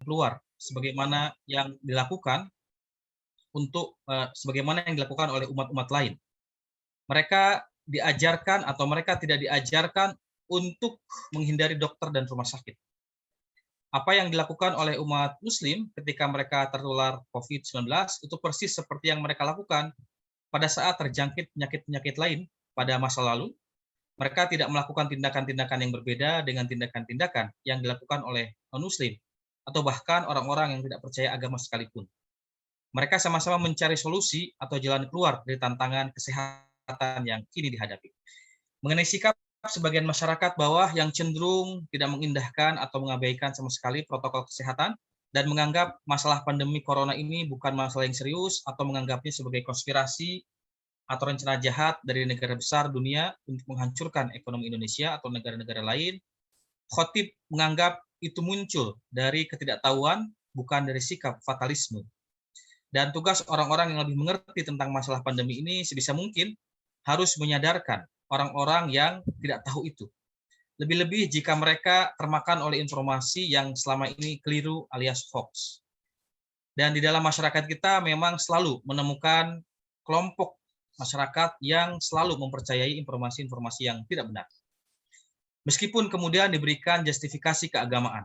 keluar sebagaimana yang dilakukan oleh umat-umat lain. Mereka diajarkan atau mereka tidak diajarkan untuk menghindari dokter dan rumah sakit. Apa yang dilakukan oleh umat muslim ketika mereka tertular COVID-19 itu persis seperti yang mereka lakukan pada saat terjangkit penyakit-penyakit lain pada masa lalu. Mereka tidak melakukan tindakan-tindakan yang berbeda dengan tindakan-tindakan yang dilakukan oleh non-muslim atau bahkan orang-orang yang tidak percaya agama sekalipun. Mereka sama-sama mencari solusi atau jalan keluar dari tantangan kesehatan yang kini dihadapi. Mengenai sikap sebagian masyarakat bawah yang cenderung tidak mengindahkan atau mengabaikan sama sekali protokol kesehatan dan menganggap masalah pandemi corona ini bukan masalah yang serius atau menganggapnya sebagai konspirasi atau rencana jahat dari negara besar dunia untuk menghancurkan ekonomi Indonesia atau negara-negara lain, Khotib menganggap itu muncul dari ketidaktahuan, bukan dari sikap fatalisme. Dan tugas orang-orang yang lebih mengerti tentang masalah pandemi ini sebisa mungkin harus menyadarkan orang-orang yang tidak tahu itu. Lebih-lebih jika mereka termakan oleh informasi yang selama ini keliru alias hoax. Dan di dalam masyarakat kita memang selalu menemukan kelompok masyarakat yang selalu mempercayai informasi-informasi yang tidak benar. Meskipun kemudian diberikan justifikasi keagamaan.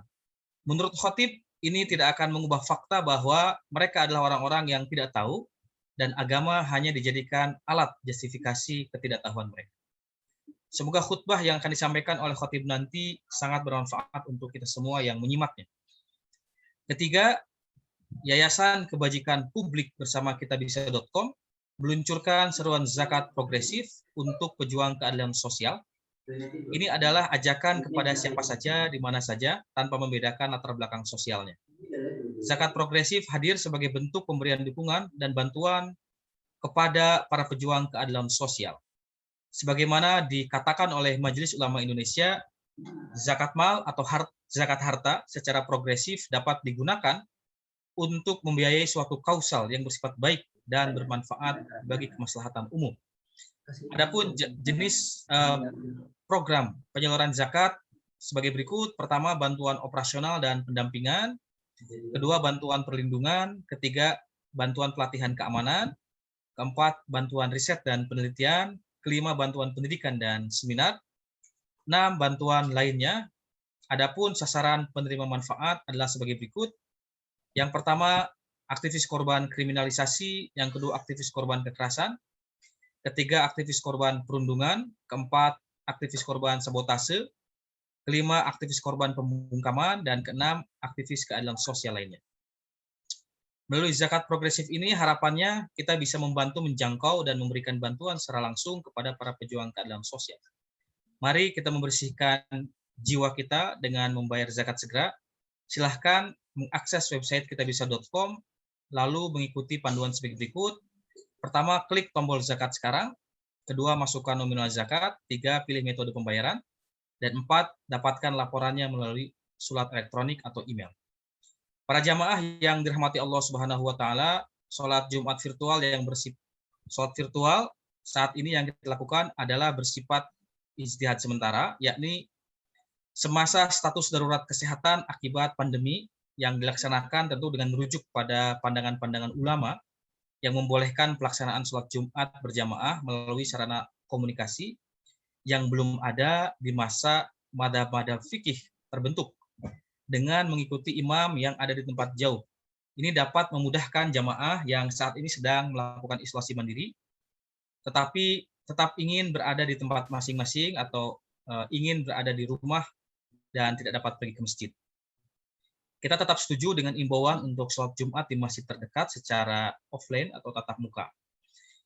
Menurut Khotib, ini tidak akan mengubah fakta bahwa mereka adalah orang-orang yang tidak tahu dan agama hanya dijadikan alat justifikasi ketidaktahuan mereka. Semoga khutbah yang akan disampaikan oleh Khotib nanti sangat bermanfaat untuk kita semua yang menyimaknya. Ketiga, Yayasan Kebajikan Publik bersama kitabisa.com meluncurkan seruan zakat progresif untuk pejuang keadilan sosial. Ini adalah ajakan kepada siapa saja, di mana saja, tanpa membedakan latar belakang sosialnya. Zakat progresif hadir sebagai bentuk pemberian dukungan dan bantuan kepada para pejuang keadilan sosial. Sebagaimana dikatakan oleh Majelis Ulama Indonesia, zakat mal atau zakat harta secara progresif dapat digunakan untuk membiayai suatu kausal yang bersifat baik dan bermanfaat bagi kemaslahatan umum. Adapun jenis program penyaluran zakat sebagai berikut. Pertama, bantuan operasional dan pendampingan. Kedua, bantuan perlindungan. Ketiga, bantuan pelatihan keamanan. Keempat, bantuan riset dan penelitian. Kelima, bantuan pendidikan dan seminar. 6, bantuan lainnya. Adapun sasaran penerima manfaat adalah sebagai berikut. Yang pertama, aktivis korban kriminalisasi. Yang kedua, aktivis korban kekerasan. Ketiga, aktivis korban perundungan. Keempat, aktivis korban sabotase. Kelima, aktivis korban pembungkaman. Dan keenam, aktivis keadilan sosial lainnya. Melalui zakat progresif ini harapannya kita bisa membantu menjangkau dan memberikan bantuan secara langsung kepada para pejuang keadilan sosial. Mari kita membersihkan jiwa kita dengan membayar zakat segera. Silahkan mengakses website kitabisa.com, lalu mengikuti panduan sebagai berikut. Pertama, klik tombol zakat sekarang. Kedua, masukkan nominal zakat. Tiga, pilih metode pembayaran. Dan empat, dapatkan laporannya melalui surat elektronik atau email. Para jamaah yang dirahmati Allah Subhanahu wa taala, salat Jumat virtual salat virtual saat ini yang kita lakukan adalah bersifat ijtihad sementara, yakni semasa status darurat kesehatan akibat pandemi yang dilaksanakan tentu dengan merujuk pada pandangan-pandangan ulama yang membolehkan pelaksanaan salat Jumat berjamaah melalui sarana komunikasi yang belum ada di masa madhab-madhab fikih terbentuk, dengan mengikuti imam yang ada di tempat jauh. Ini dapat memudahkan jamaah yang saat ini sedang melakukan isolasi mandiri, tetapi tetap ingin berada di tempat masing-masing atau ingin berada di rumah dan tidak dapat pergi ke masjid. Kita tetap setuju dengan imbauan untuk sholat Jumat di masjid terdekat secara offline atau tatap muka.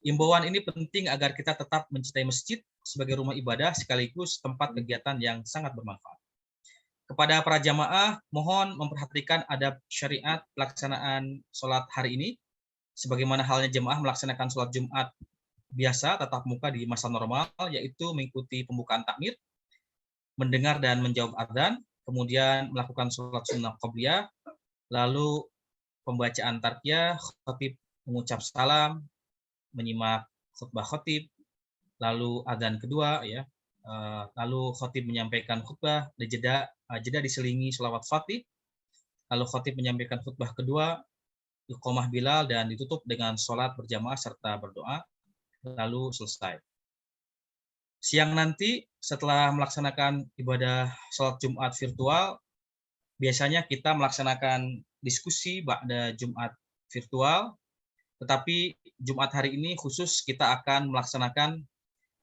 Imbauan ini penting agar kita tetap mencintai masjid sebagai rumah ibadah sekaligus tempat kegiatan yang sangat bermanfaat. Kepada para jamaah, mohon memperhatikan adab syariat pelaksanaan sholat hari ini, sebagaimana halnya jamaah melaksanakan sholat Jumat biasa tatap muka di masa normal, yaitu mengikuti pembukaan takmir, mendengar dan menjawab adzan, kemudian melakukan sholat sunnah qobliyah, lalu pembacaan tarkiyah, khatib mengucap salam, menyimak khutbah khatib, lalu adzan kedua, ya, lalu khatib menyampaikan khutbah, jeda diselingi sholawat fatih, lalu khatib menyampaikan khutbah kedua, iqamah Bilal, dan ditutup dengan sholat berjamaah serta berdoa, lalu selesai. Siang nanti setelah melaksanakan ibadah sholat Jumat virtual, biasanya kita melaksanakan diskusi pada Jumat virtual, tetapi Jumat hari ini khusus kita akan melaksanakan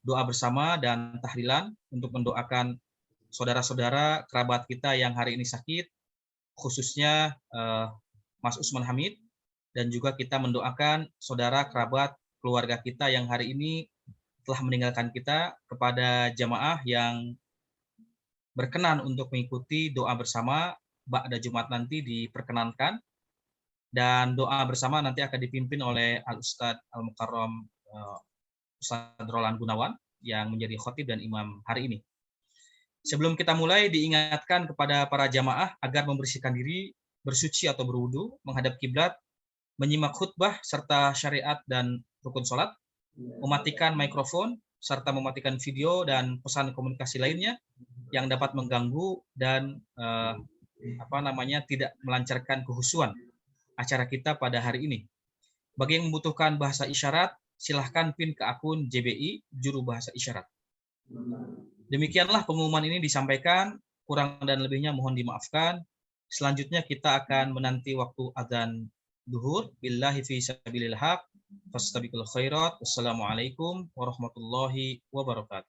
doa bersama dan tahlilan untuk mendoakan saudara-saudara kerabat kita yang hari ini sakit, khususnya Mas Usman Hamid, dan juga kita mendoakan saudara kerabat keluarga kita yang hari ini telah meninggalkan kita, kepada jamaah yang berkenan untuk mengikuti doa bersama ba'da Jumat nanti diperkenankan, dan doa bersama nanti akan dipimpin oleh Al-Ustadz Al-Mukarram Ustadz Roland Gunawan yang menjadi khatib dan imam hari ini. Sebelum kita mulai, diingatkan kepada para jamaah agar membersihkan diri, bersuci atau berwudu, menghadap kiblat, menyimak khutbah serta syariat dan rukun sholat, mematikan mikrofon, serta mematikan video dan pesan komunikasi lainnya yang dapat mengganggu dan tidak melancarkan kehusuan acara kita pada hari ini. Bagi yang membutuhkan bahasa isyarat, silahkan pin ke akun JBI Juru Bahasa Isyarat. Demikianlah pengumuman ini disampaikan, kurang dan lebihnya mohon dimaafkan. Selanjutnya kita akan menanti waktu adzan duhur. Billahi fi sabilil haq, fastabiqul khairat. Wassalamualaikum warahmatullahi wabarakatuh.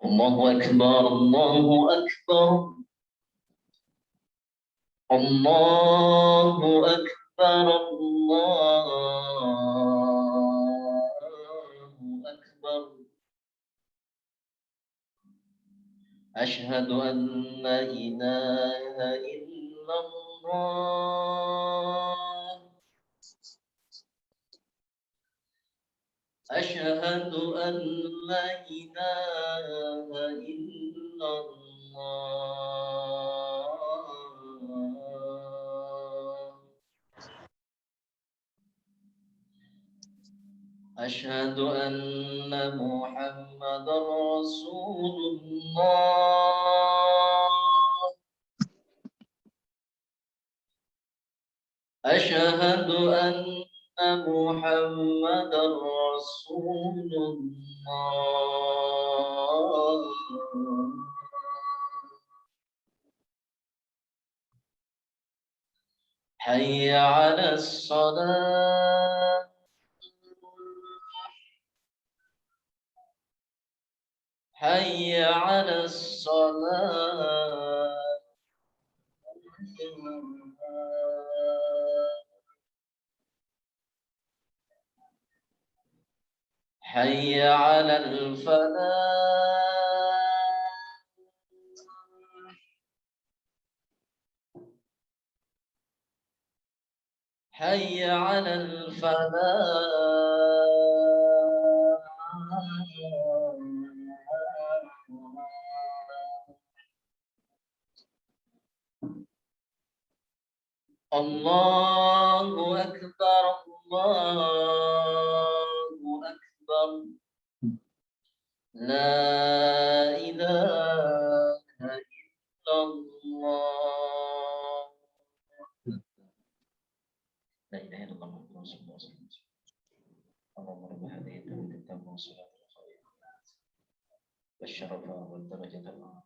Allahu Akbar, Allahu Akbar, Allahu Akbar, Allahu Akbar. Asyhadu an la ilaha illallah. أشهد أن لا إله إلا الله. أشهد أن محمدا رسول الله. أشهد أن محمدا رسول الله. حي على الصلاة. حي على الصلاة. حي على الفلاح. حي على الفلاح. الله أكبر، الله أكبر. لا إله إلا الله. لا إله إلا الله محمد رسول الله صلى الله عليه وسلم. اللهم رب هذه الدعوة التامة والصلاة الخير والشرف والدرجة العظيمة.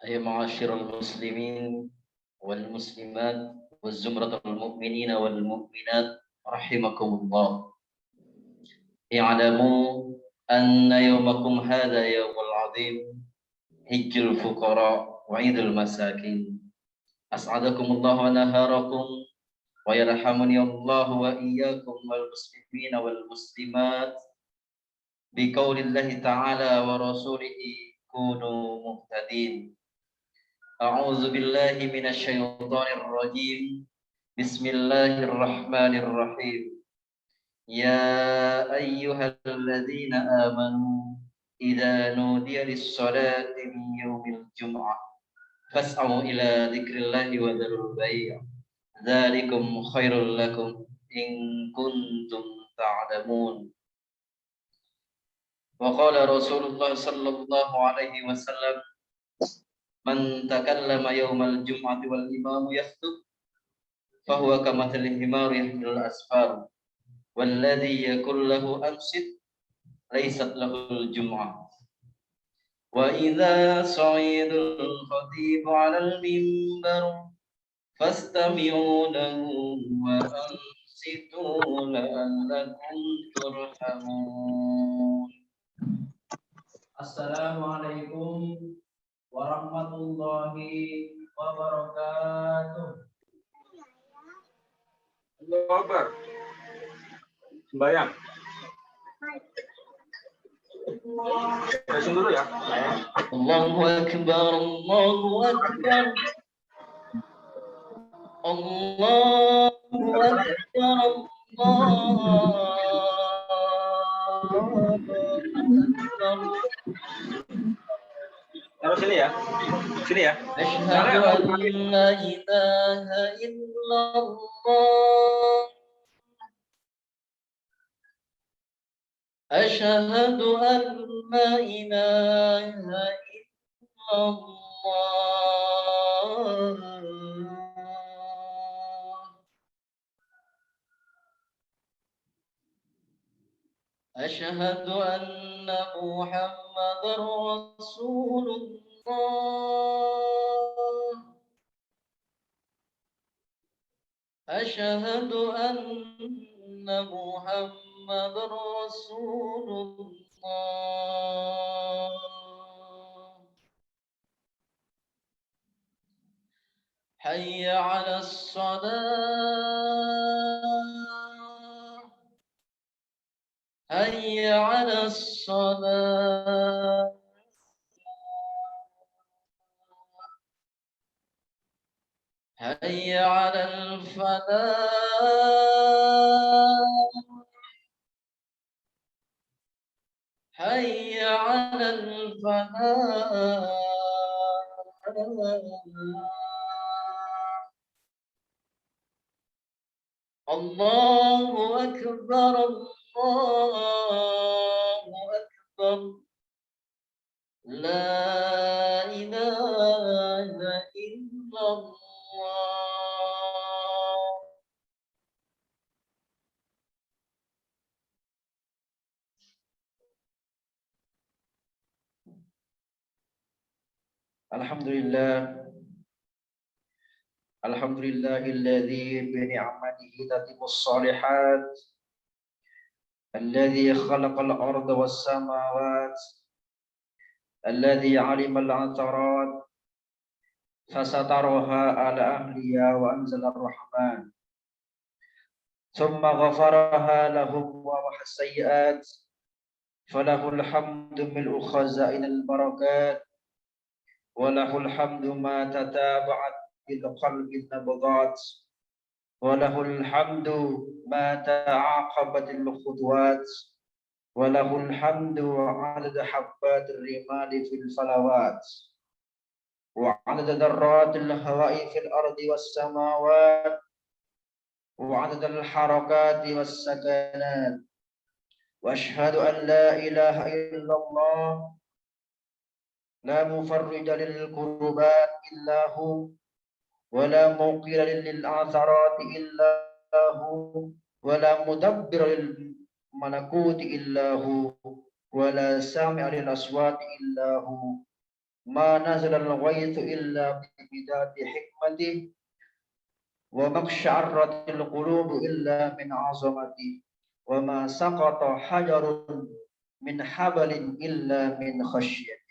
أي معاشر المسلمين والمسلمات والزمرة المؤمنين والمؤمنات رحمكم الله. اعلموا أن يومكم هذا يوم العظيم، حج الفقراء وعيد المساكين. أسعدكم الله ونهاركم، ويرحمني الله وإياكم والمسلمين والمسلمات بقول الله تعالى ورسوله كونوا مهتدين. أعوذ بالله من الشيطان الرجيم. بسم الله الرحمن الرحيم. يا أيها الذين آمنوا إذا نودي للصلاة من يوم الجمعة فاسعوا إلى ذكر الله وذروا البيع ذلكم خير لكم إن كنتم تعلمون. وقال رسول الله صلى الله عليه وسلم: من تكلم يوم الجمعة والإمام يخطب فهو كمثل الحمار يحمل الأسفار والذي يقول له أنصت ليست له الجمعة. وإذا صعد الخطيب على المنبر فاستمعوا له وأنصتوا لعلكم ترحمون. Assalamualaikum warahmatullahi wabarakatuh. Allahu Akbar. Sembayang. Beresin dulu ya. Allahu Akbar, Allahu Akbar. Allahu Akbar, Allahu Akbar. Taruh sini ya. Sini ya. Asyhadu an la ilaha illallah. أشهد أن لا إله إلا الله. أشهد أن محمدا رسول الله. أشهد أن محمد رسول الله. حي على الصلاة، حي على الصلاة. حي على الفلاح، حي على الفلاح. الله أكبر، الله أكبر. لا إله إلا الله. الحمد لله، الحمد لله الذي بنعمته تتم الصالحات، الذي خلق الأرض والسماوات، الذي علم العثرات فسترها على أهلها وأنزل الرحمن، ثم غفرها لهم ومحى السيئات، فله الحمد ملء خزائن البركات، وله الحمد ما تتابعت بالقلب النبضات، وله الحمد ما تعاقبت الخطوات، وله الحمد عدد حبات الرمال في الفلوات، وعدد ذرات الهواء في الأرض والسماوات، وعدد الحركات والسكنات. وأشهد أن لا إله إلا الله، لا مفرج للكربات إلا هو، ولا موقر للعثرات إلا هو، ولا مدبر للملكوت إلا هو، ولا سامع للأصوات إلا هو. ما نزل الغيث إلا بمداد حكمته وما اقشعرت القلوب إلا من عظمته وما سقط حجر من حبل إلا من خشيته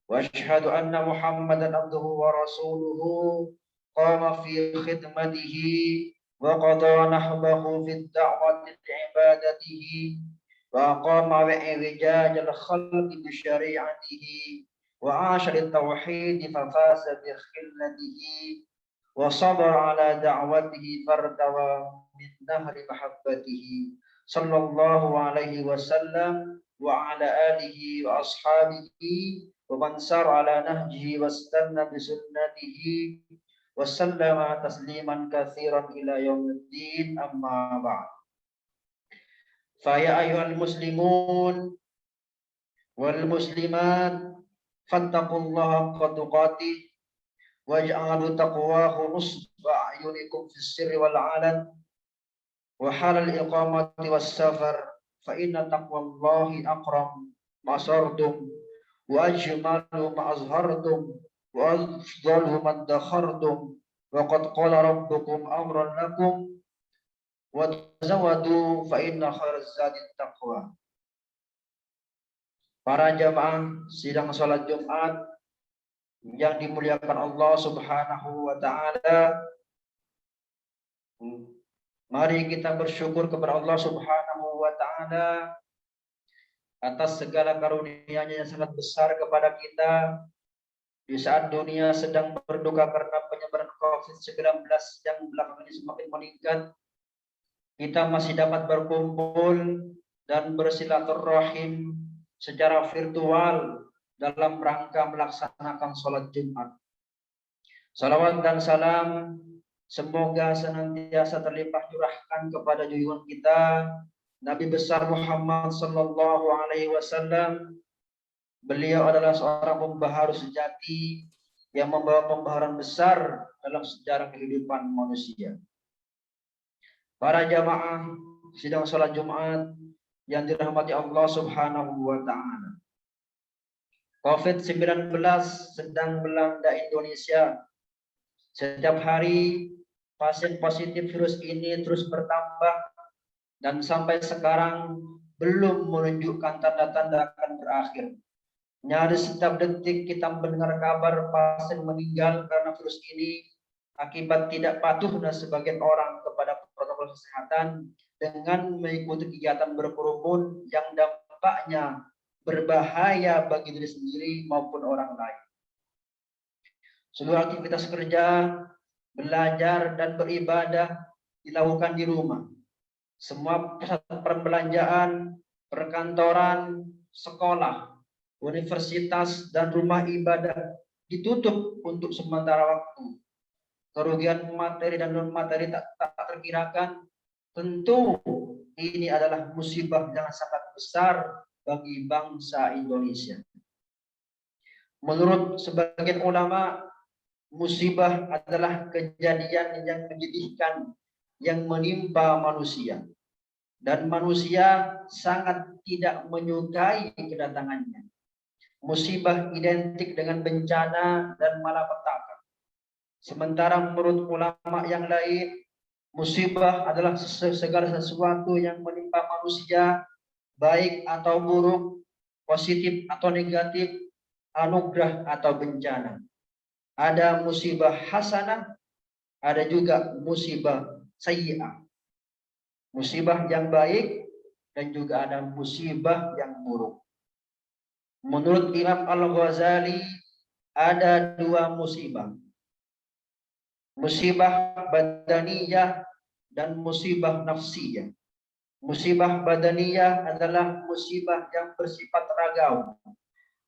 وأشهد أن محمدا عبده ورسوله قام في خدمته وقضى نحبه في الدعوة لعبادته وأقام إعوجاج الخلق بشريعته وعاش للتوحيد ففاز بخلته وصبر على دعوته فارتوى من نهر محبته صلى الله عليه وسلم وعلى آله وأصحابه ومن سار على نهجه واستنى بسنته وسلم تسليما كثيرا إلى يوم الدين أما بعد فيا أيها المسلمون والمسلمات فاتقوا الله حق تقاته واجعلوا تقواه نصب أعينكم في السر والعلن وحال الإقامة والسفر فإن تقوى الله أكرم ما صرتم وأجمل ما أظهرتم وأفضل ما ادخرتم وقد قال ربكم أمرا لكم وتزودوا فإن خير الزاد التقوى. Para jamaah sidang salat Jumat yang dimuliakan Allah Subhanahu wa taala, mari kita bersyukur kepada Allah Subhanahu wa taala atas segala karunia-Nya yang sangat besar kepada kita di saat dunia sedang berduka karena penyebaran COVID-19 yang belakangan ini semakin meningkat. Kita masih dapat berkumpul dan bersilaturahim secara virtual dalam rangka melaksanakan sholat Jumat. Salawat dan salam semoga senantiasa terlimpah curahkan kepada junjungan kita Nabi besar Muhammad sallallahu alaihi wasallam. Beliau adalah seorang pembaharu sejati yang membawa pembaharuan besar dalam sejarah kehidupan manusia. Para jamaah sidang sholat Jumat yang dirahmati Allah Subhanahu wa taala. COVID-19 sedang melanda Indonesia. Setiap hari pasien positif virus ini terus bertambah dan sampai sekarang belum menunjukkan tanda-tanda akan berakhir. Nyaris setiap detik kita mendengar kabar pasien meninggal karena virus ini akibat tidak patuhnya sebagian orang kepada protokol kesehatan dengan mengikuti kegiatan berkerumun yang dampaknya berbahaya bagi diri sendiri maupun orang lain. Seluruh aktivitas kerja, belajar, dan beribadah dilakukan di rumah. Semua pusat perbelanjaan, perkantoran, sekolah, universitas, dan rumah ibadah ditutup untuk sementara waktu. Kerugian materi dan non-materi tak terkirakan. Tentu ini adalah musibah yang sangat besar bagi bangsa Indonesia. Menurut sebagian ulama, musibah adalah kejadian yang menyedihkan yang menimpa manusia. Dan manusia sangat tidak menyukai kedatangannya. Musibah identik dengan bencana dan malapetaka. Sementara menurut ulama yang lain, musibah adalah segala sesuatu yang menimpa manusia, baik atau buruk, positif atau negatif, anugerah atau bencana. Ada musibah hasanah, ada juga musibah sayyi'ah. Musibah yang baik dan juga ada musibah yang buruk. Menurut Imam Al-Ghazali ada dua musibah. Musibah badaniyah dan musibah nafsiyah. Musibah badaniyah adalah musibah yang bersifat ragawi.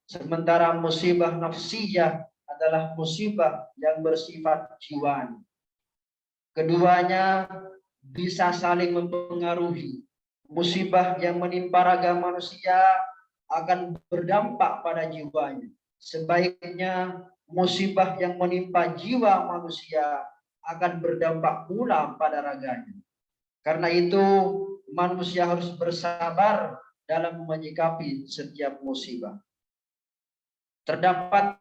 Sementara musibah nafsiyah adalah musibah yang bersifat jiwani. Keduanya bisa saling mempengaruhi. Musibah yang menimpa raga manusia akan berdampak pada jiwanya. Sebaiknya musibah yang menimpa jiwa manusia akan berdampak pula pada raganya. Karena itu manusia harus bersabar dalam menyikapi setiap musibah. Terdapat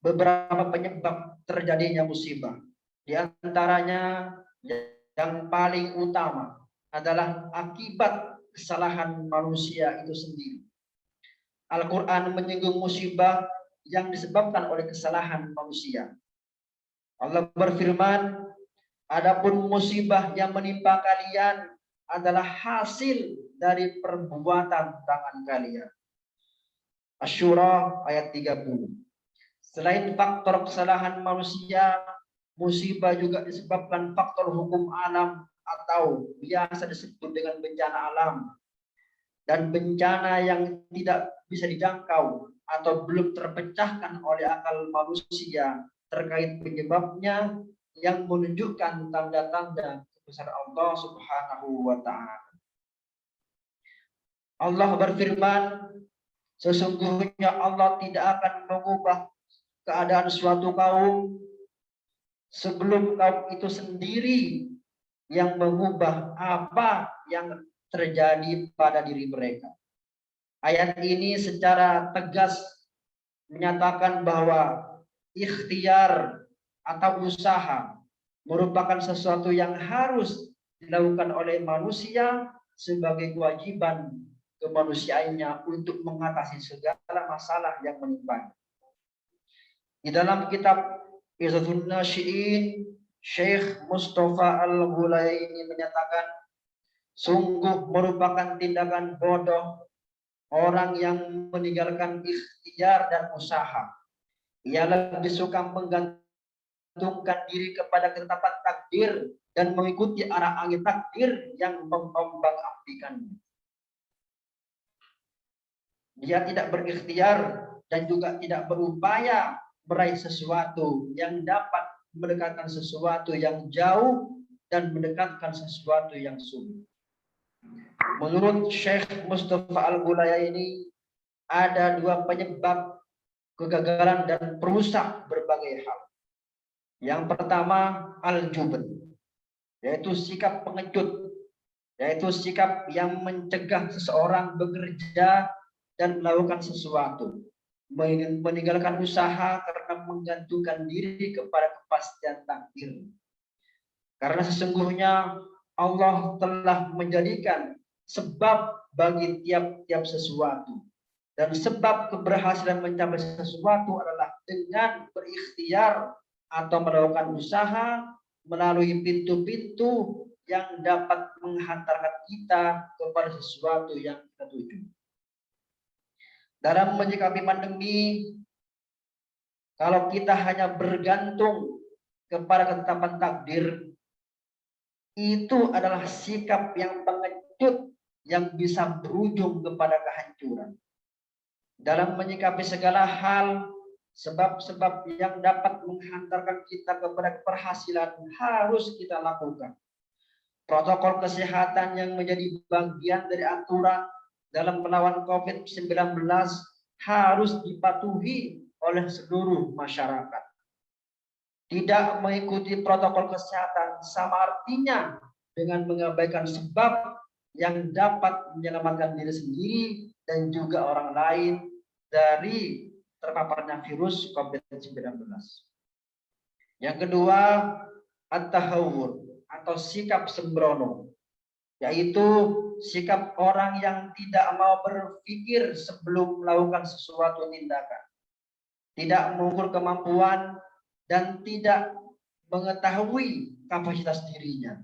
beberapa penyebab terjadinya musibah. Di antaranya yang paling utama adalah akibat kesalahan manusia itu sendiri. Al-Quran menyinggung musibah yang disebabkan oleh kesalahan manusia. Allah berfirman, adapun musibah yang menimpa kalian adalah hasil dari perbuatan tangan kalian. Asy-Syura ayat 30. Selain faktor kesalahan manusia, musibah juga disebabkan faktor hukum alam atau biasa disebut dengan bencana alam dan bencana yang tidak bisa dijangkau atau belum terpecahkan oleh akal manusia terkait penyebabnya yang menunjukkan tanda-tanda kebesaran Allah Subhanahu wa taala. Allah berfirman, sesungguhnya Allah tidak akan mengubah keadaan suatu kaum sebelum kaum itu sendiri yang mengubah apa yang terjadi pada diri mereka. Ayat ini secara tegas menyatakan bahwa ikhtiar atau usaha merupakan sesuatu yang harus dilakukan oleh manusia sebagai kewajiban kemanusiaannya untuk mengatasi segala masalah yang menimpa. Di dalam kitab Izzatul Nasyi'in, Syekh Mustafa Al-Ghulaini menyatakan, sungguh merupakan tindakan bodoh orang yang meninggalkan ikhtiar dan usaha. Ia lebih suka menggantungkan diri kepada ketetapan takdir dan mengikuti arah angin takdir yang mengombang-ambingkannya. Dia tidak berikhtiar dan juga tidak berupaya meraih sesuatu yang dapat mendekatkan sesuatu yang jauh dan mendekatkan sesuatu yang sulit. Menurut Syekh Mustafa Al-Ghulaini, ada dua penyebab kegagalan dan perusak berbagai hal. Yang pertama, al-jubn, yaitu sikap pengecut, yaitu sikap yang mencegah seseorang bekerja dan melakukan sesuatu, meninggalkan usaha karena menggantungkan diri kepada kepastian takdir. Karena sesungguhnya Allah telah menjadikan sebab bagi tiap-tiap sesuatu, dan sebab keberhasilan mencapai sesuatu adalah dengan berikhtiar atau melakukan usaha melalui pintu-pintu yang dapat menghantarkan kita kepada sesuatu yang kita tuju. Dalam menyikapi pandemi, kalau kita hanya bergantung kepada ketetapan takdir, itu adalah sikap yang pengecut yang bisa berujung kepada kehancuran. Dalam menyikapi segala hal, sebab-sebab yang dapat menghantarkan kita kepada keberhasilan harus kita lakukan. Protokol kesehatan yang menjadi bagian dari aturan dalam melawan COVID-19 harus dipatuhi oleh seluruh masyarakat. Tidak mengikuti protokol kesehatan sama artinya dengan mengabaikan sebab yang dapat menyelamatkan diri sendiri dan juga orang lain dari terpaparnya virus COVID-19. Yang kedua, at-tahawur atau sikap sembrono, yaitu sikap orang yang tidak mau berpikir sebelum melakukan sesuatu tindakan, tidak mengukur kemampuan dan tidak mengetahui kapasitas dirinya,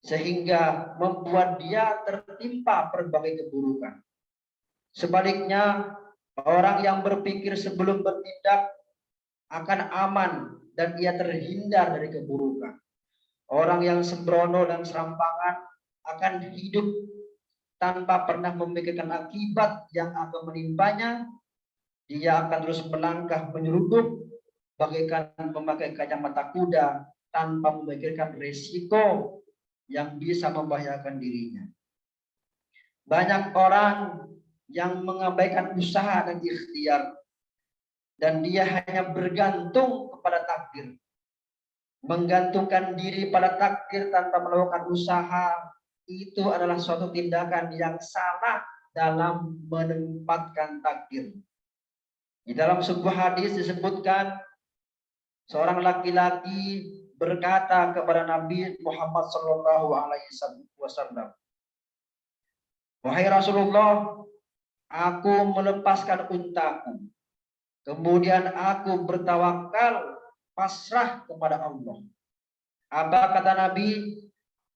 sehingga membuat dia tertimpa berbagai keburukan. Sebaliknya, orang yang berpikir sebelum bertindak akan aman dan ia terhindar dari keburukan. Orang yang sembrono dan serampangan akan hidup tanpa pernah memikirkan akibat yang akan menimpanya. Dia akan terus melangkah menyeruduk bagaikan memakai kacamata kuda tanpa memikirkan risiko yang bisa membahayakan dirinya. Banyak orang yang mengabaikan usaha dan ikhtiar, dan dia hanya bergantung kepada takdir. Menggantungkan diri pada takdir tanpa melakukan usaha itu adalah suatu tindakan yang salah dalam menempatkan takdir. Di dalam sebuah hadis disebutkan seorang laki-laki berkata kepada Nabi Muhammad Shallallahu Alaihi Wasallam, "Wahai Rasulullah, aku melepaskan untaku, kemudian aku bertawakal pasrah kepada Allah." Apa kata Nabi?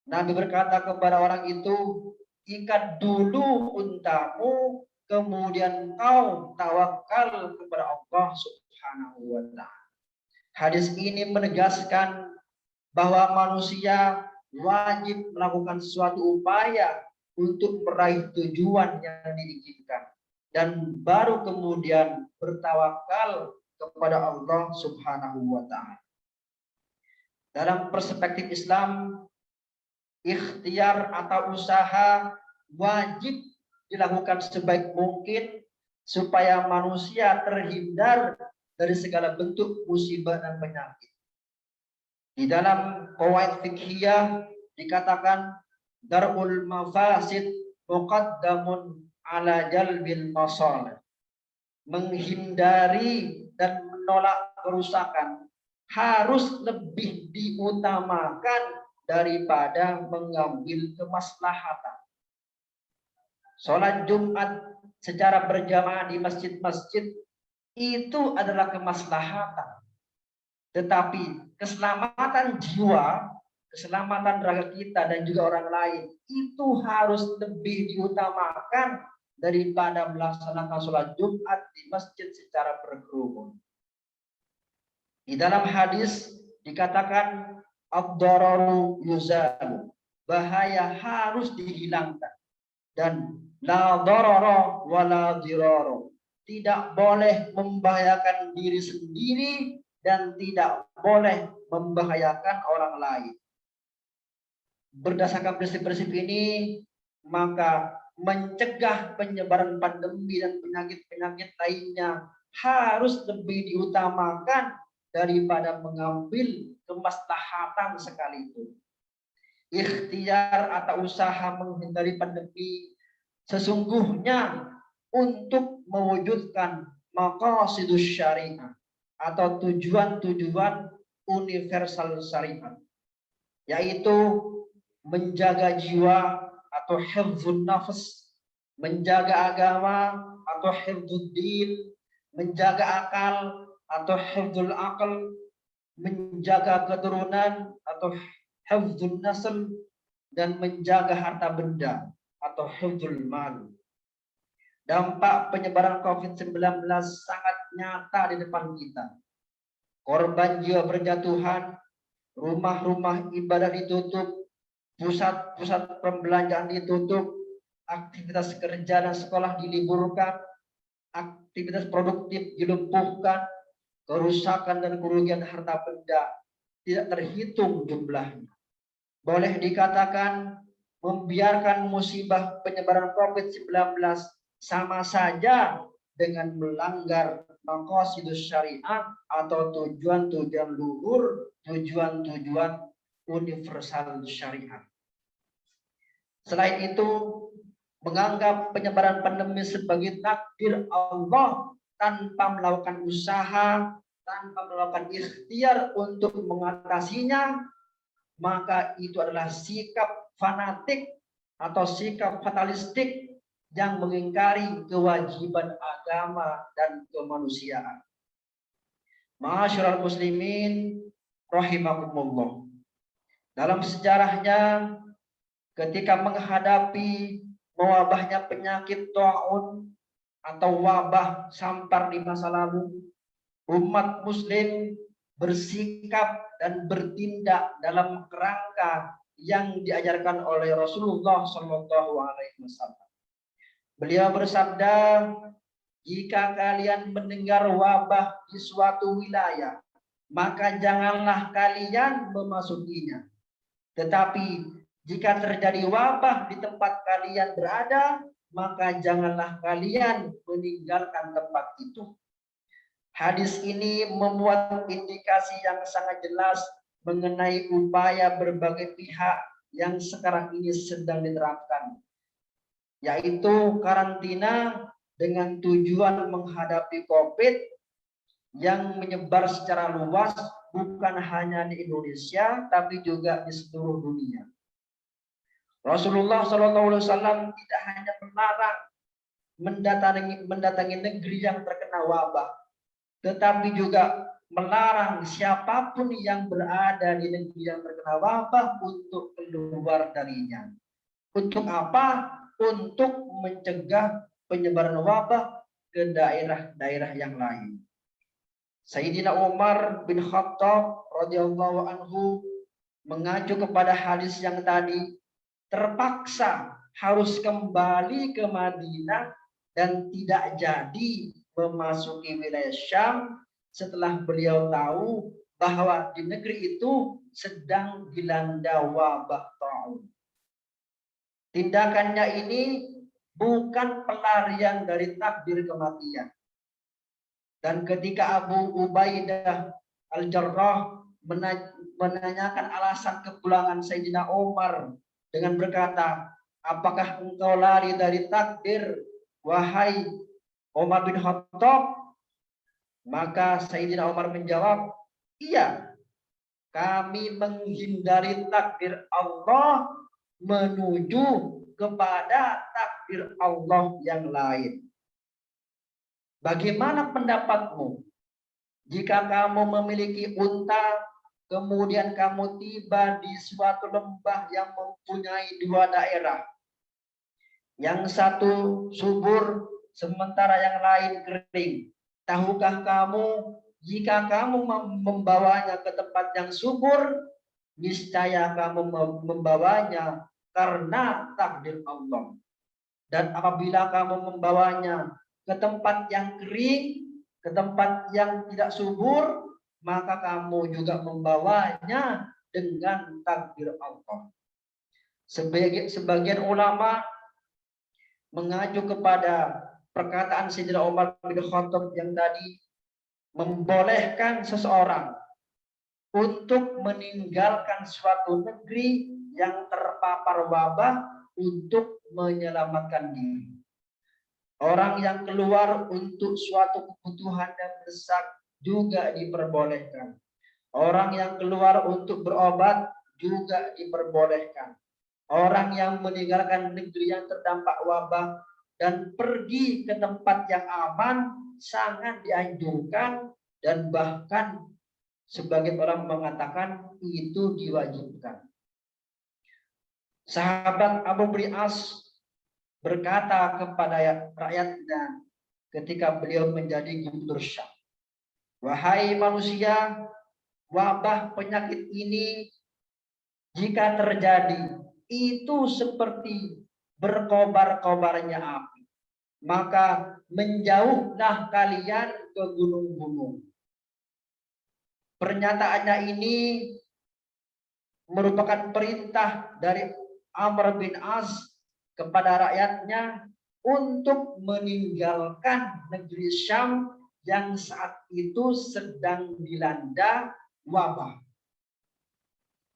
Nabi berkata kepada orang itu, "Ikat dulu untamu, kemudian kau tawakal kepada Allah Subhanahu wa Ta'ala." Hadis ini menegaskan bahwa manusia wajib melakukan suatu upaya untuk meraih tujuan yang diinginkan dan baru kemudian bertawakal kepada Allah Subhanahu wa Ta'ala. Dalam perspektif Islam, ikhtiar atau usaha wajib dilakukan sebaik mungkin supaya manusia terhindar dari segala bentuk musibah dan penyakit. Di dalam qawaid fiqhiyah dikatakan darul mafasid muqaddamun ala jalbil masalih. Menghindari dan menolak kerusakan harus lebih diutamakan daripada mengambil kemaslahatan. Sholat Jumat secara berjamaah di masjid-masjid itu adalah kemaslahatan. Tetapi keselamatan jiwa, keselamatan raga kita dan juga orang lain itu harus lebih diutamakan daripada melaksanakan sholat Jumat di masjid secara berkerumun. Di dalam hadis dikatakan ad-dararu yuzalu, bahaya harus dihilangkan, dan la darara wa la dirara, tidak boleh membahayakan diri sendiri dan tidak boleh membahayakan orang lain. Berdasarkan prinsip-prinsip ini, maka mencegah penyebaran pandemi dan penyakit-penyakit lainnya harus lebih diutamakan daripada mengambil kemaslahatan sekalipun. Ikhtiar atau usaha menghindari pandemi sesungguhnya untuk mewujudkan maqasidus syariah atau tujuan-tujuan universal syariat, yaitu menjaga jiwa atau hifdzun nafs, menjaga agama atau hifdzuddin, menjaga akal atau hifdzul aql, menjaga keturunan atau hifdzun nasl, dan menjaga harta benda atau hifdzul mal. Dampak penyebaran COVID-19 sangat nyata di depan kita. Korban jiwa berjatuhan, rumah-rumah ibadah ditutup, pusat-pusat perbelanjaan ditutup, aktivitas kerja dan sekolah diliburkan, aktivitas produktif dilumpuhkan, kerusakan dan kerugian harta benda tidak terhitung jumlahnya. Boleh dikatakan membiarkan musibah penyebaran COVID-19 sama saja dengan melanggar maqasidus syariat atau tujuan-tujuan luhur, tujuan-tujuan universal syariat. Selain itu, menganggap penyebaran pandemi sebagai takdir Allah tanpa melakukan usaha, tanpa melakukan ikhtiar untuk mengatasinya, maka itu adalah sikap fanatik atau sikap fatalistik yang mengingkari kewajiban agama dan kemanusiaan. Ma'asyiral muslimin rahimakumullah. Dalam sejarahnya, ketika menghadapi mewabahnya penyakit taun atau wabah sampar di masa lalu, umat muslim bersikap dan bertindak dalam kerangka yang diajarkan oleh Rasulullah Shallallahu Alaihi Wasallam. Beliau bersabda, jika kalian mendengar wabah di suatu wilayah, maka janganlah kalian memasukinya. Tetapi jika terjadi wabah di tempat kalian berada, maka janganlah kalian meninggalkan tempat itu. Hadis ini memuat indikasi yang sangat jelas mengenai upaya berbagai pihak yang sekarang ini sedang diterapkan, yaitu karantina dengan tujuan menghadapi COVID yang menyebar secara luas bukan hanya di Indonesia tapi juga di seluruh dunia. Rasulullah SAW tidak hanya melarang mendatangi negeri yang terkena wabah, tetapi juga melarang siapapun yang berada di negeri yang terkena wabah untuk keluar darinya. Untuk apa? Untuk mencegah penyebaran wabah ke daerah-daerah yang lain. Sayyidina Umar bin Khattab radhiyallahu anhu mengacu kepada hadis yang tadi, terpaksa harus kembali ke Madinah dan tidak jadi memasuki wilayah Syam setelah beliau tahu bahwa di negeri itu sedang dilanda wabah taun. Tindakannya ini bukan pelarian dari takdir kematian. Dan ketika Abu Ubaidah Al-Jarrah menanyakan alasan kepulangan Sayyidina Umar dengan berkata, apakah engkau lari dari takdir, wahai Umar bin Khattab? Maka Sayyidina Umar menjawab, iya, kami menghindari takdir Allah menuju kepada takdir Allah yang lain. Bagaimana pendapatmu jika kamu memiliki unta, kemudian kamu tiba di suatu lembah yang mempunyai dua daerah, yang satu subur sementara yang lain kering? Tahukah kamu jika kamu membawanya ke tempat yang subur, niscaya kamu membawanya karena takdir Allah. Dan apabila kamu membawanya ke tempat yang kering, ke tempat yang tidak subur, maka kamu juga membawanya dengan takdir Allah. Sebagian ulama mengacu kepada perkataan Sayyidina Umar bin Khattab yang tadi, membolehkan seseorang untuk meninggalkan suatu negeri yang terpapar wabah untuk menyelamatkan diri. Orang yang keluar untuk suatu kebutuhan yang mendesak juga diperbolehkan. Orang yang keluar untuk berobat juga diperbolehkan. Orang yang meninggalkan negeri yang terdampak wabah dan pergi ke tempat yang aman sangat dianjurkan, dan bahkan sebagian orang mengatakan itu diwajibkan. Sahabat Abu As berkata kepada rakyatnya ketika beliau menjadi gubernur Syam, wahai manusia, wabah penyakit ini jika terjadi itu seperti berkobar-kobarnya api, maka menjauhlah kalian ke gunung-gunung. Pernyataannya ini merupakan perintah dari Amr bin As kepada rakyatnya untuk meninggalkan negeri Syam yang saat itu sedang dilanda wabah.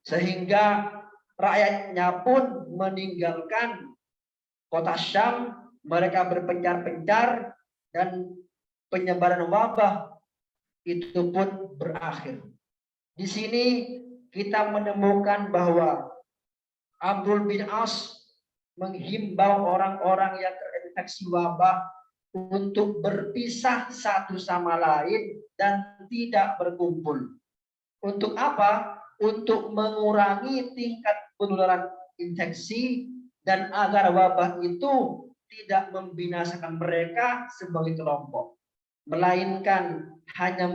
Sehingga rakyatnya pun meninggalkan kota Syam, mereka berpencar-pencar dan penyebaran wabah itu pun berakhir. Di sini kita menemukan bahwa Amr bin As menghimbau orang-orang yang terinfeksi wabah untuk berpisah satu sama lain dan tidak berkumpul. Untuk apa? Untuk mengurangi tingkat penularan infeksi dan agar wabah itu tidak membinasakan mereka sebagai kelompok, melainkan hanya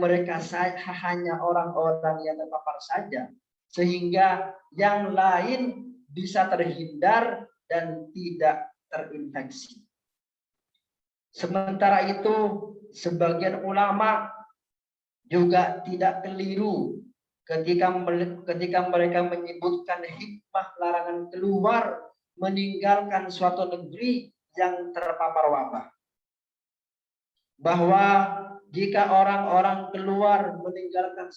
hanya orang-orang yang terpapar saja, sehingga yang lain bisa terhindar dan tidak terinfeksi. Sementara itu, sebagian ulama juga tidak keliru ketika mereka menyebutkan hikmah larangan keluar meninggalkan suatu negeri yang terpapar wabah. Bahwa jika orang-orang keluar meninggalkan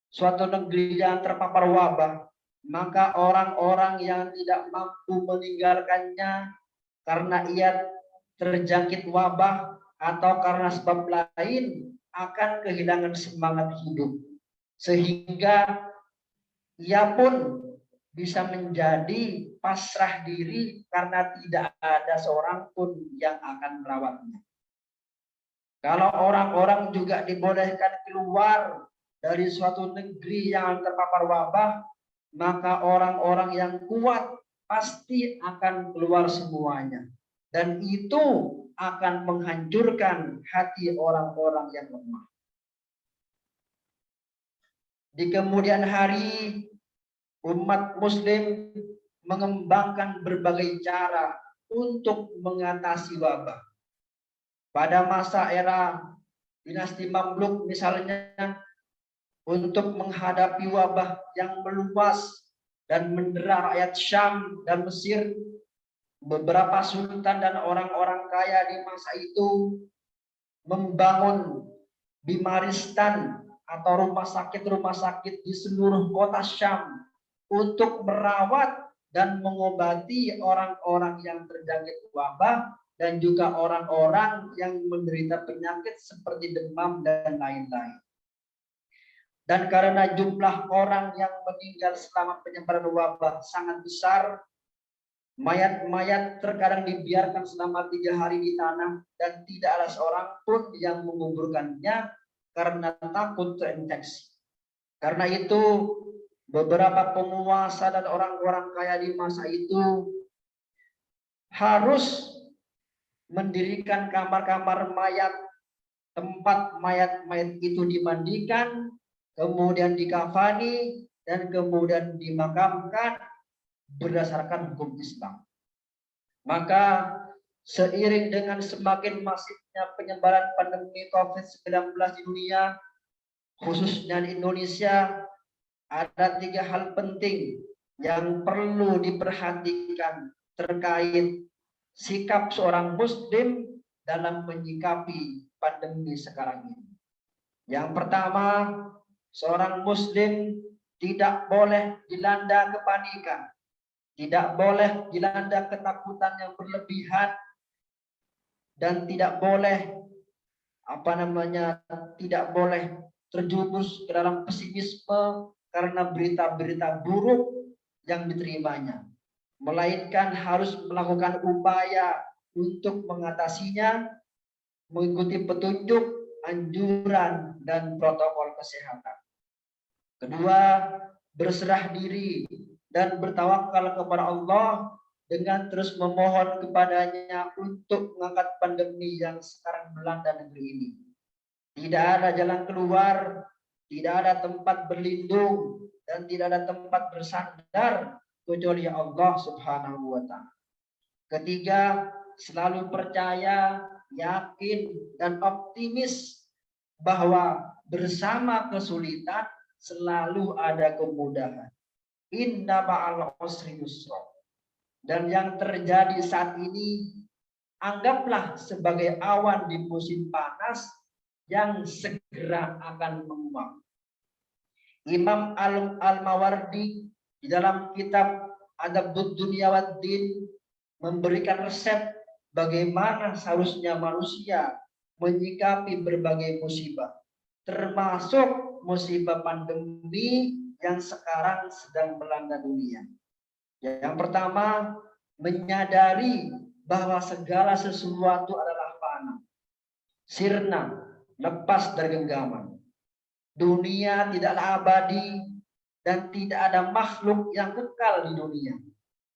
suatu negeri yang terpapar wabah, maka orang-orang yang tidak mampu meninggalkannya karena ia terjangkit wabah atau karena sebab lain akan kehilangan semangat hidup, sehingga ia pun bisa menjadi pasrah diri karena tidak ada seorang pun yang akan merawatnya. Kalau orang-orang juga dibolehkan keluar dari suatu negeri yang terpapar wabah, maka orang-orang yang kuat pasti akan keluar semuanya. Dan itu akan menghancurkan hati orang-orang yang lemah. Di kemudian hari, umat muslim mengembangkan berbagai cara untuk mengatasi wabah. Pada masa era dinasti Mamluk misalnya, untuk menghadapi wabah yang meluas dan mendera rakyat Syam dan Mesir, beberapa sultan dan orang-orang kaya di masa itu membangun bimaristan atau rumah sakit di seluruh kota Syam untuk merawat dan mengobati orang-orang yang terjangkit wabah dan juga orang-orang yang menderita penyakit seperti demam dan lain-lain. Dan karena jumlah orang yang meninggal selama penyebaran wabah sangat besar, mayat-mayat terkadang dibiarkan selama 3 hari di tanah dan tidak ada seorang pun yang menguburkannya karena takut terinfeksi. Karena itu beberapa penguasa dan orang-orang kaya di masa itu harus mendirikan kamar-kamar mayat, tempat mayat-mayat itu dimandikan, kemudian dikafani, dan kemudian dimakamkan berdasarkan hukum Islam. Maka seiring dengan semakin masifnya penyebaran pandemi COVID-19 di dunia, khususnya di Indonesia, ada 3 hal penting yang perlu diperhatikan terkait sikap seorang muslim dalam menyikapi pandemi sekarang ini. Yang pertama, seorang muslim tidak boleh dilanda kepanikan, tidak boleh dilanda ketakutan yang berlebihan, dan tidak boleh tidak boleh terjumus ke dalam pesimisme karena berita-berita buruk yang diterimanya, melainkan harus melakukan upaya untuk mengatasinya, mengikuti petunjuk, anjuran, dan protokol kesehatan. Kedua, berserah diri dan bertawakal kepada Allah dengan terus memohon kepadanya untuk mengangkat pandemi yang sekarang melanda negeri ini. Tidak ada jalan keluar, tidak ada tempat berlindung, dan tidak ada tempat bersandar kecuali Allah Subhanahu wa Ta'ala. Ketiga, selalu percaya, yakin, dan optimis bahwa bersama kesulitan selalu ada kemudahan. Inna ma'al usri yusra. Dan yang terjadi saat ini anggaplah sebagai awan di musim panas yang segera akan menguap. Imam Al-Mawardi di dalam kitab Adabud Dunya wad Din memberikan resep bagaimana seharusnya manusia menyikapi berbagai musibah, termasuk musibah pandemi yang sekarang sedang melanda dunia. Yang pertama, menyadari bahwa segala sesuatu adalah fana, sirna, lepas dari genggaman. Dunia tidaklah abadi dan tidak ada makhluk yang kekal di dunia.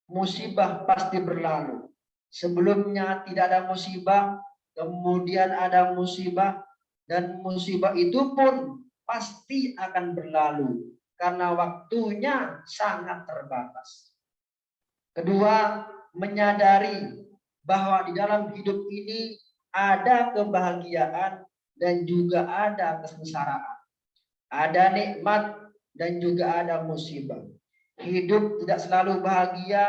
Musibah pasti berlalu. Sebelumnya tidak ada musibah, kemudian ada musibah, dan musibah itu pun pasti akan berlalu karena waktunya sangat terbatas. Kedua, menyadari bahwa di dalam hidup ini ada kebahagiaan dan juga ada kesengsaraan. Ada nikmat dan juga ada musibah. Hidup tidak selalu bahagia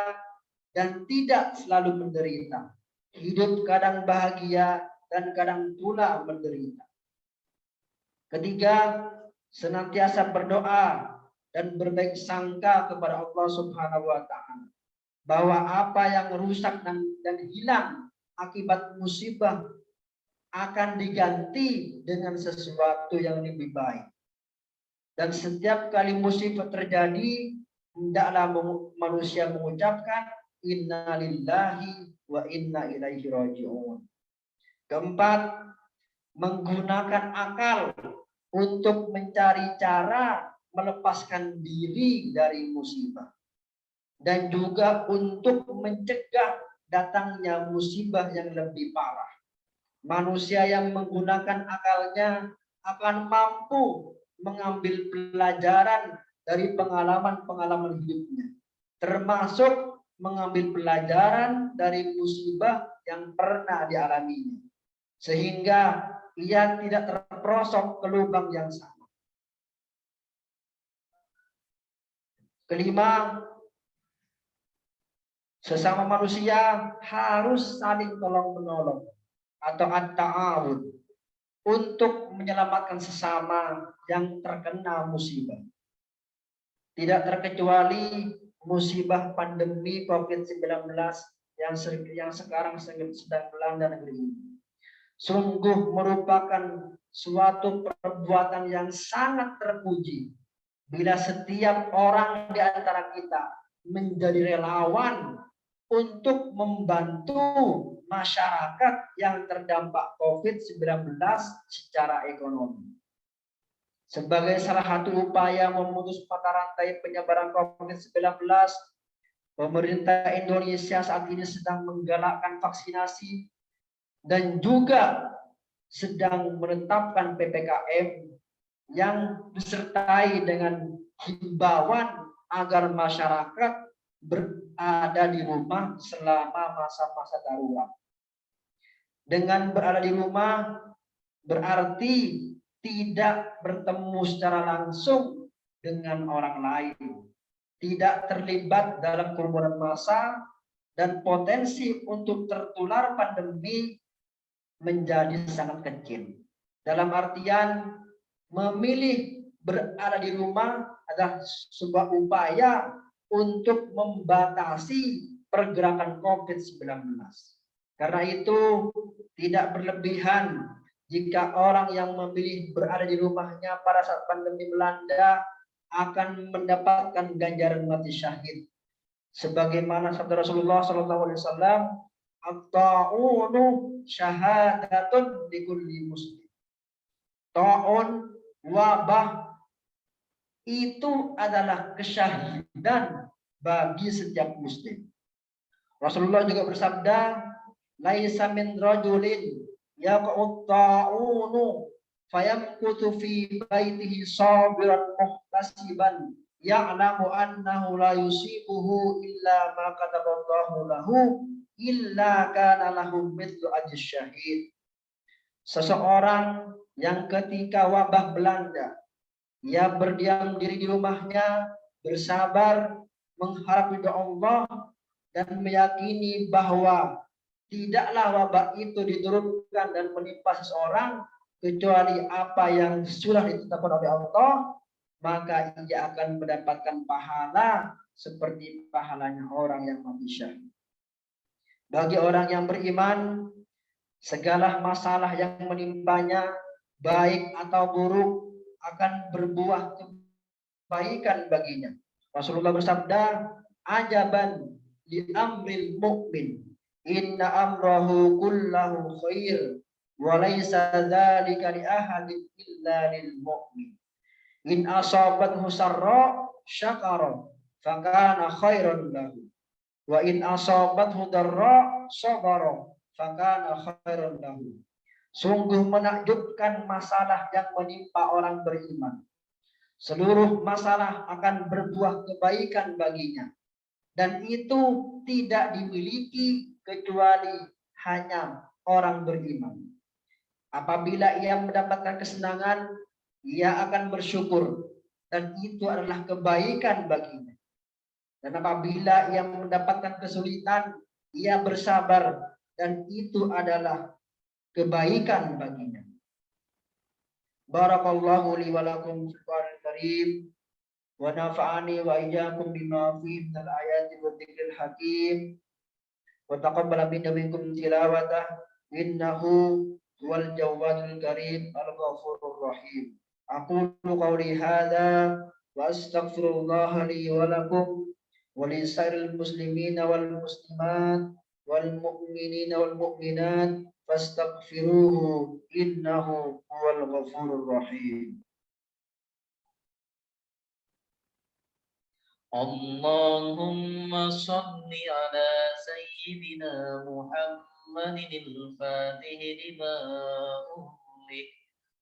dan tidak selalu menderita. Hidup kadang bahagia dan kadang pula menderita. Ketiga, senantiasa berdoa dan berbaik sangka kepada Allah Subhanahu wa Ta'ala bahwa apa yang rusak dan hilang akibat musibah akan diganti dengan sesuatu yang lebih baik. Dan setiap kali musibah terjadi, hendaklah manusia mengucapkan inna lillahi wa inna ilaihi raji'un. Keempat, menggunakan akal untuk mencari cara melepaskan diri dari musibah. Dan juga untuk mencegah datangnya musibah yang lebih parah. Manusia yang menggunakan akalnya akan mampu mengambil pelajaran dari pengalaman-pengalaman hidupnya, termasuk mengambil pelajaran dari musibah yang pernah dialaminya, sehingga ia tidak terperosok ke lubang yang sama. Kelima, sesama manusia harus saling tolong-menolong atau at-ta'awun untuk menyelamatkan sesama yang terkena musibah. Tidak terkecuali musibah pandemi COVID-19 yang sekarang sedang melanda negeri ini. Sungguh merupakan suatu perbuatan yang sangat terpuji bila setiap orang di antara kita menjadi relawan untuk membantu masyarakat yang terdampak COVID-19 secara ekonomi. Sebagai salah satu upaya memutus mata rantai penyebaran COVID-19, pemerintah Indonesia saat ini sedang menggalakkan vaksinasi dan juga sedang menetapkan PPKM yang disertai dengan himbauan agar masyarakat berada di rumah selama masa-masa darurat. Dengan berada di rumah berarti tidak bertemu secara langsung dengan orang lain, tidak terlibat dalam kerumunan massa, dan potensi untuk tertular pandemi menjadi sangat kecil. Dalam artian memilih berada di rumah adalah sebuah upaya untuk membatasi pergerakan COVID-19. Karena itu tidak berlebihan jika orang yang memilih berada di rumahnya pada saat pandemi melanda akan mendapatkan ganjaran mati syahid. Sebagaimana sabda Rasulullah SAW, at-ta'unu syahadatun likulli muslim. Ta'un, wabah, itu adalah kesyahidan bagi setiap muslim. Rasulullah juga bersabda, laisa min rajulin yaqa'ut ta'unu fayamkutu fi baitihi sabiran muhtasiban ya'lamu annahu la yusibuhu illa ma kataballahu lahu illa kana lahu mithlu ajri syahid. Seseorang yang ketika wabah melanda, ia berdiam diri di rumahnya, bersabar, mengharap ridha Allah, dan meyakini bahwa tidaklah wabah itu diturunkan dan menimpa seseorang kecuali apa yang sudah ditetapkan oleh Allah, maka ia akan mendapatkan pahala seperti pahalanya orang yang mati syahid. Bagi orang yang beriman, segala masalah yang menimpanya, baik atau buruk, akan berbuah kebaikan baginya. Rasulullah bersabda, ajaban li amril mu'min, inna amrahu kullahu khair, wa laysa dzalika li ahadin illa lil mu'min. In asabathu sarra syakara fakana khairan lahu, wa in asabathu darra sabara fakana khairan lahu. Sungguh menakjubkan masalah yang menimpa orang beriman. Seluruh masalah akan berbuah kebaikan baginya. Dan itu tidak dimiliki kecuali hanya orang beriman. Apabila ia mendapatkan kesenangan, ia akan bersyukur. Dan itu adalah kebaikan baginya. Dan apabila ia mendapatkan kesulitan, ia bersabar. Dan itu adalah kebaikan baginya. Barakallahu li wa lakum fil Qur'anil Karim wa nafa'ani wa iyyakum bima fihi minal ayati wa dzikril hakim. وتقبل منا منكم تلاوته إنه هو الجواد الكريم الغفور الرحيم. أقول قولي هذا وأستغفر الله لي ولكم ولسائر المسلمين والمسلمات والمؤمنين والمؤمنات فاستغفروه إنه هو الغفور الرحيم. اللهم صل على سيدنا محمد الفاتح لما أغلق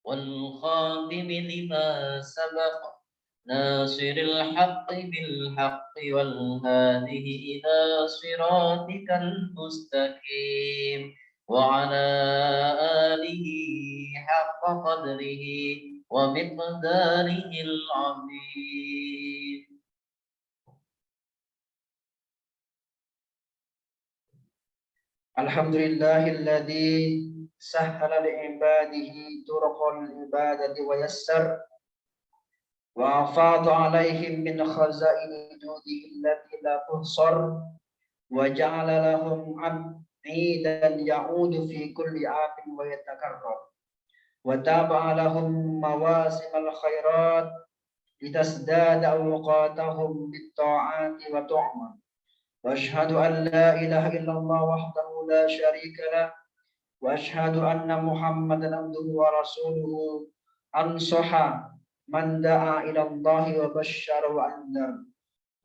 والخاتم لما سبق ناصر الحق بالحق والهادي إلى صراطك المستقيم وعلى آله حق قدره ومقداره العظيم. الحمد لله الذي سهل لعباده طرق العبادة ويسر وأفاض عليهم من خزائن جوده التي لا تحصر وجعل لهم عيدا يعود في كل عام ويتكرر وتابع لهم مواسم الخيرات لتزداد أوقاتهم بالطاعات وتعمر. وأشهد أن لا إله إلا الله وحده لا شريك له وأشهد أن محمدا عبده ورسوله أنصح من دعا إلى الله وبشر وأنذر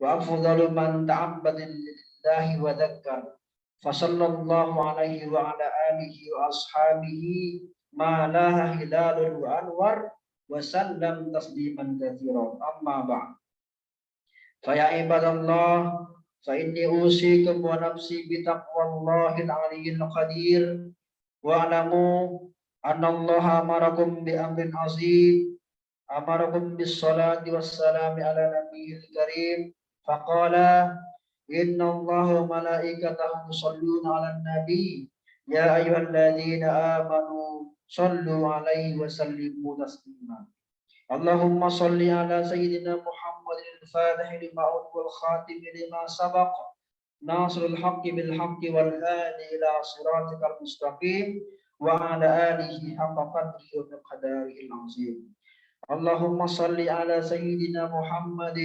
وأفضل من تعبد لله وذكر فصلى الله عليه وعلى آله وأصحابه ما لاها هلال وأنور وسلم تسليما كثيرا. أما بعد فيا عباد الله فإني أوصيكم ونفسي بتقوى الله العلي القدير واعلموا أن الله أمركم بأمر عظيم أمركم بالصلاة والسلام على نبيه الكريم فقال إن الله وملائكته يصلون على النبي يا أيها الذين آمنوا صلوا عليه وسلموا تسليما. اللهم صل على سيدنا محمد الفاتح لما أغلق والخاتم لما سبق ناصر الحق بالحق والهادي إلى صراطك المستقيم وعلى آله حق قدره ومقداره العظيم. اللهم صل على سيدنا محمد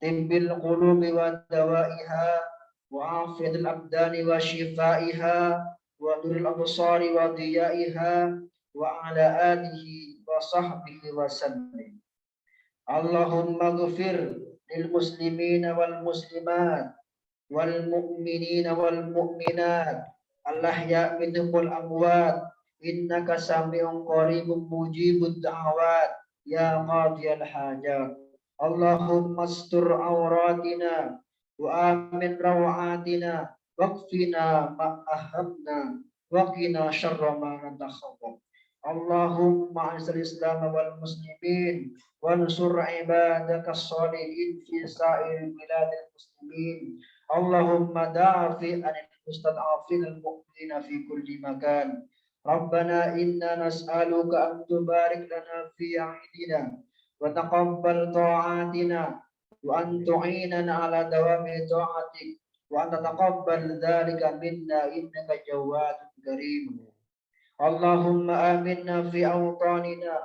طب القلوب ودوائها وعافية الأبدان وشفائها ونور الأبصار وضيائها وعلى آله وصحبه وسلم. اللهم اغفر للمسلمين والمسلمات والمؤمنين والمؤمنات الأحياء منهم والأموات إنك سميع قريب مجيب الدعوات يا قاضي الحاجات. اللهم استر عوراتنا وآمن روعاتنا واكفنا ما أهمنا وقنا شر ما نتخوف. اللهم أعز الإسلام والمسلمين وانصر عبادك الصالحين في سائر بلاد المسلمين. اللهم دافع عن المستضعفين المؤمنين في كل مكان. ربنا إنا نسألك أن تبارك لنا في عيدنا وتقبل طاعاتنا وأن تعيننا على دوام طاعتك وأن تتقبل ذلك منا إنك جواد كريم. اللهم آمنا في أوطاننا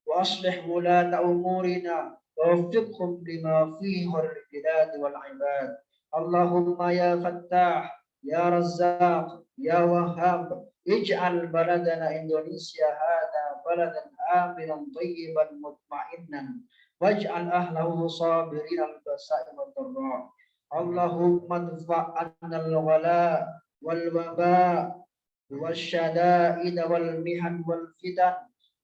وأصلح ولاة أمورنا ووفقهم لما فيه خير البلاد والعباد. اللهم يا فتاح يا رزاق يا وهاب اجعل بلدنا إندونيسيا هذا بلدا آمنا طيبا مطمئنا واجعل أهله صابرين البأساء والضراء. اللهم ادفع عنا الغلاء والوباء والشدائد والمحن والفتن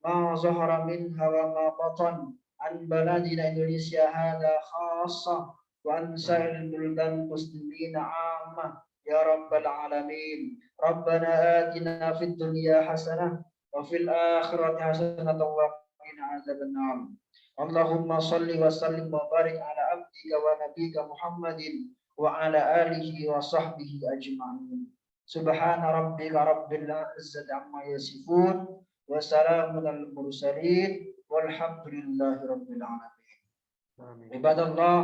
ما ظهر منها وما بطن عن بلدنا إندونيسيا هذا خاصة وعن سائر البلدان المسلمين عامة يا رب العالمين. ربنا آتنا في الدنيا حسنة وفي الآخرة حسنة وقنا عذاب النار. اللهم صل وسلم وبارك على عبدك ونبيك محمد وعلى آله وصحبه أجمعين. سبحان ربك رب العزة عما يصفون وسلام على المرسلين والحمد لله رب العالمين. عباد الله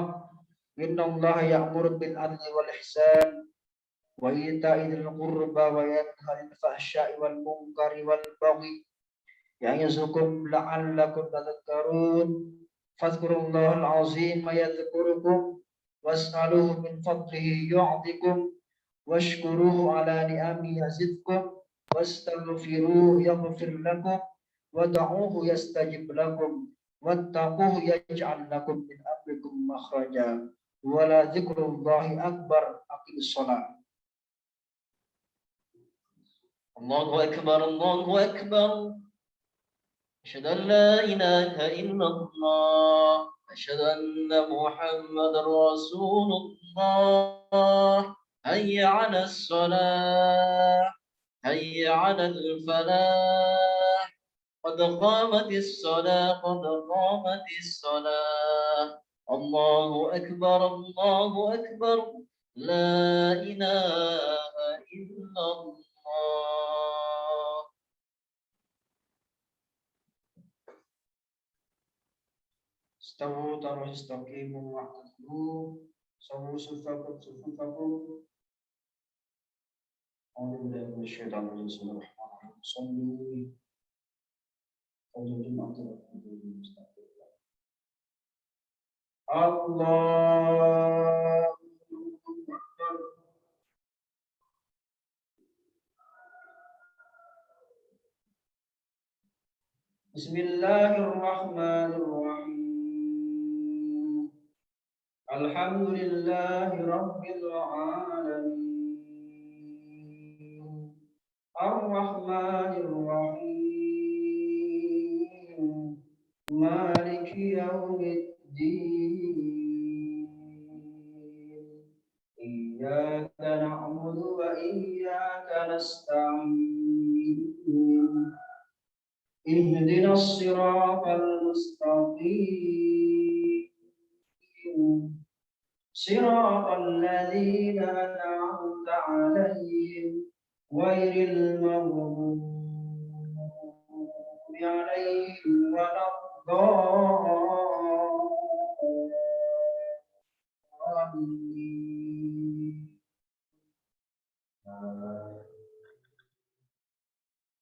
إن الله يأمر بالعدل والإحسان وإيتاء ذي القربى وينهى عن الفحشاء والمنكر والبغي يعظكم لعلكم تذكرون فاذكروا الله العظيم يذكركم واسألوه من فضله يعطكم واشكروه على نعمه يزدكم واستغفروه يغفر لكم ودعوه يستجب لكم واتقوه يجعل لكم من أمركم مخرجا ولا ذكر الله أكبر. أقم الصلاة. الله أكبر الله أكبر. أشهد أن لا إله إلا الله أشهد أن محمد رسول الله. حي على الصلاة حي على الفلاح قد قامت الصلاة قد قامت الصلاة. الله أكبر الله أكبر. لا إله إلا الله. استووا ترى استقيموا واعتدلوا سووا صفوفكم صفوفكم. أعوذ بالله من الشيطان الرجيم. بسم الله الرحمن الرحيم. صلوا فوز الجمعة المستقيم. الله أكبر. بسم الله الرحمن الرحيم. الحمد لله رب العالمين الرحمن الرحيم مالك يوم الدين إياك نعبد وإياك نستعين اهدنا الصراط المستقيم صراط الذين أنعمت عليهم غير المغضوب عليهم ولا الضالين.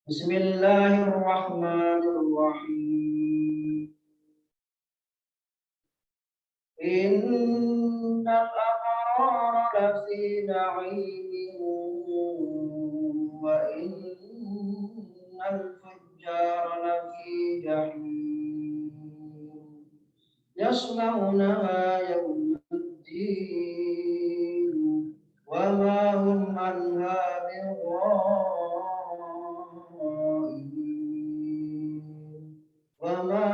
بسم الله الرحمن الرحيم. إن الأبرار لفي نعيم وإن الفجار لفي جحيم يصلونها يوم الدين وما هم عنها بغائبين. وما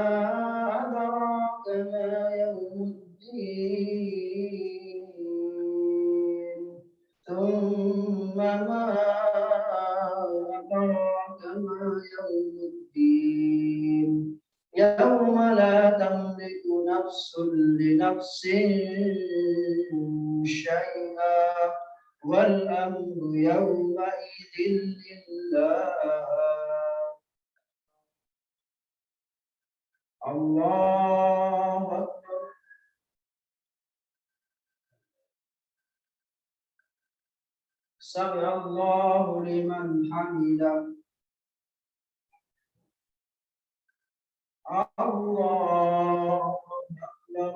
أدراك ما يوم الدين ثم ما أدراك ما يوم الدين يوم لا تملك نفس لنفس شيئا والأمر يومئذ لله. الله أكبر. سمع الله لمن حمده. الله أكبر.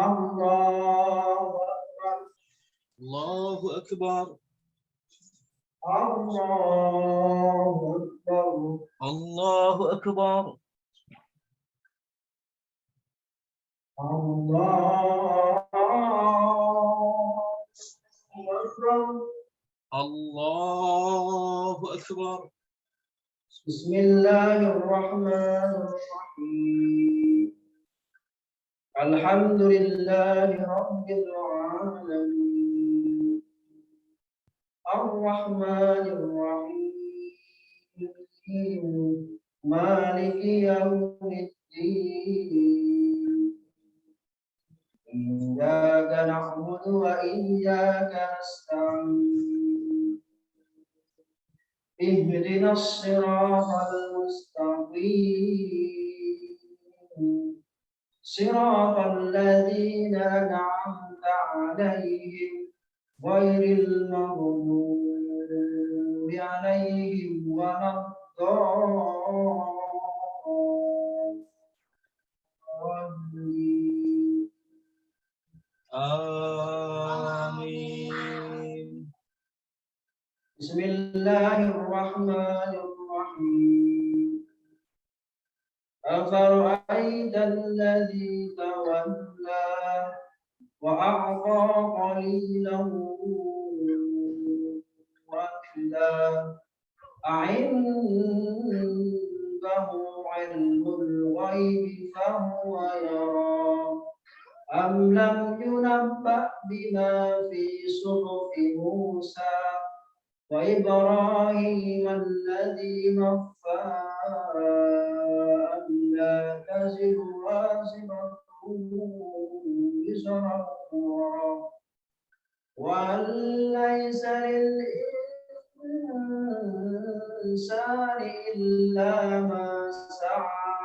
الله أكبر. الله أكبر. الله أكبر. الله أكبر. الله أكبر. الله أكبر. بسم الله الرحمن الرحيم. الحمد لله رب العالمين الرحمن الرحيم مالك يوم الدين إياك نعبد وإياك نستعين اهدنا الصراط المستقيم صراط الذين أنعمت عليهم غير المغضوب عليهم ولا الضالين. آمين. بسم الله الرحمن الرحيم. أفرأيت الذي تولى وأعطى قليلا وأكلا أعنده علم الغيب فهو يرى أم لم ينبأ بما في صحف موسى وإبراهيم الذي وفى ألا تزر وازرة وزر أخرى وأن ليس للإنسان إلا ما سعى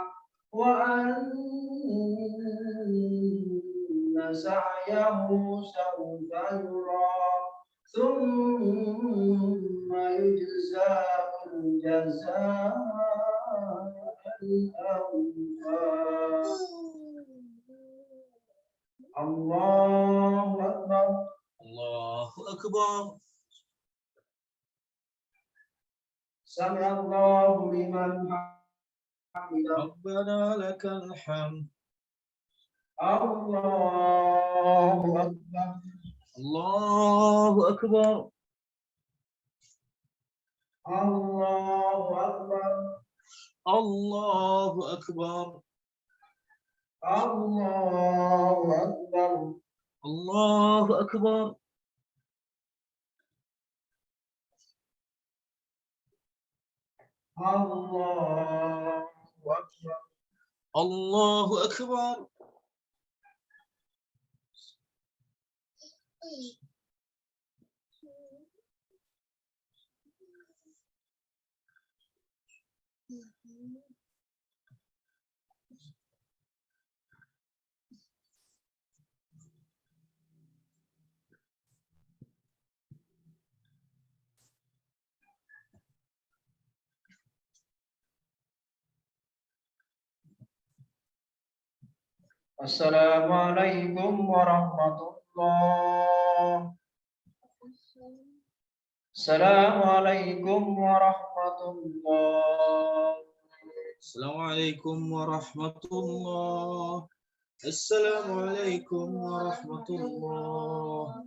وأن سعيه سوف يرى ثم يجزاه الجزاء الأوفى. الله أكبر. الله أكبر. سمع الله لمن حمده. ربنا لك الحمد. الله أكبر. الله أكبر. الله أكبر. الله أكبر. الله أكبر. الله أكبر. الله أكبر. الله أكبر. Assalamualaikum warahmatullah. Assalamualaikum warahmatullah. Assalamualaikum warahmatullah. Assalamualaikum warahmatullah.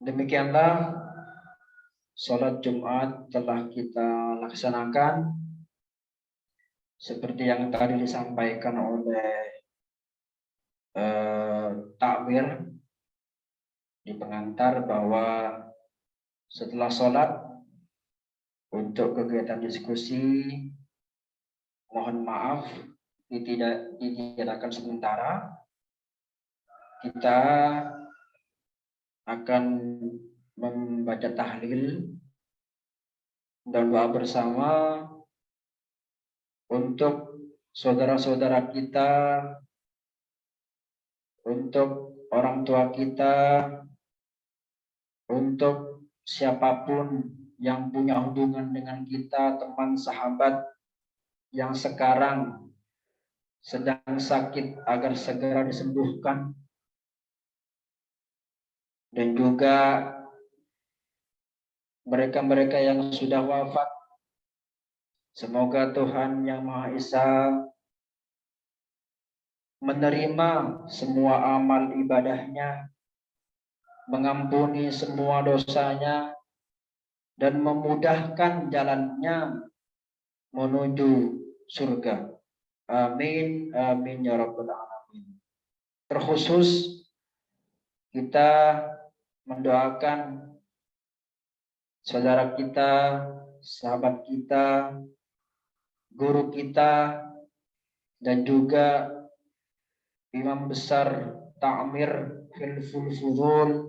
Demikianlah sholat Jumat telah kita laksanakan seperti yang tadi disampaikan oleh takmir di pengantar bahwa setelah sholat untuk kegiatan diskusi mohon maaf ditiadakan sementara. Kita akan membaca tahlil dan doa bersama untuk saudara-saudara kita, untuk orang tua kita, untuk siapapun yang punya hubungan dengan kita, teman sahabat yang sekarang sedang sakit agar segera disembuhkan, dan juga mereka-mereka yang sudah wafat. Semoga Tuhan Yang Maha Esa menerima semua amal ibadahnya, mengampuni semua dosanya, dan memudahkan jalannya menuju surga. Amin, amin ya rabbal alamin. Terkhusus kita mendoakan saudara kita, sahabat kita, guru kita, dan juga imam besar Ta'mir Hilful Fudul,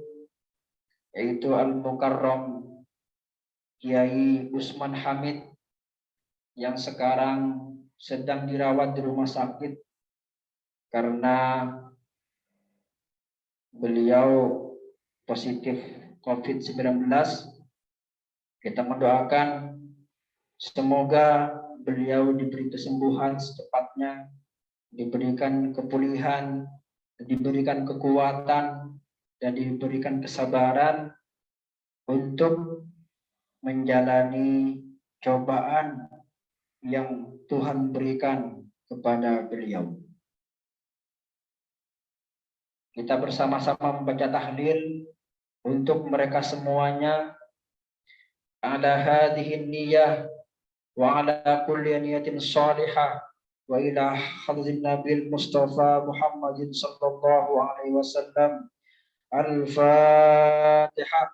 yaitu Al-Mukarram Kiai Usman Hamid, yang sekarang sedang dirawat di rumah sakit karena beliau positif COVID-19. Kita mendoakan semoga beliau diberi kesembuhan secepatnya, diberikan kepulihan, diberikan kekuatan, dan diberikan kesabaran untuk menjalani cobaan yang Tuhan berikan kepada beliau. Kita bersama-sama membaca tahlil untuk mereka semuanya. Ala hadhihi niyyah wa ala kulli niyatin salihah wa ila hadratin Nabil Mustafa Muhammadin sallallahu alaihi wasallam. Al-Fatihah.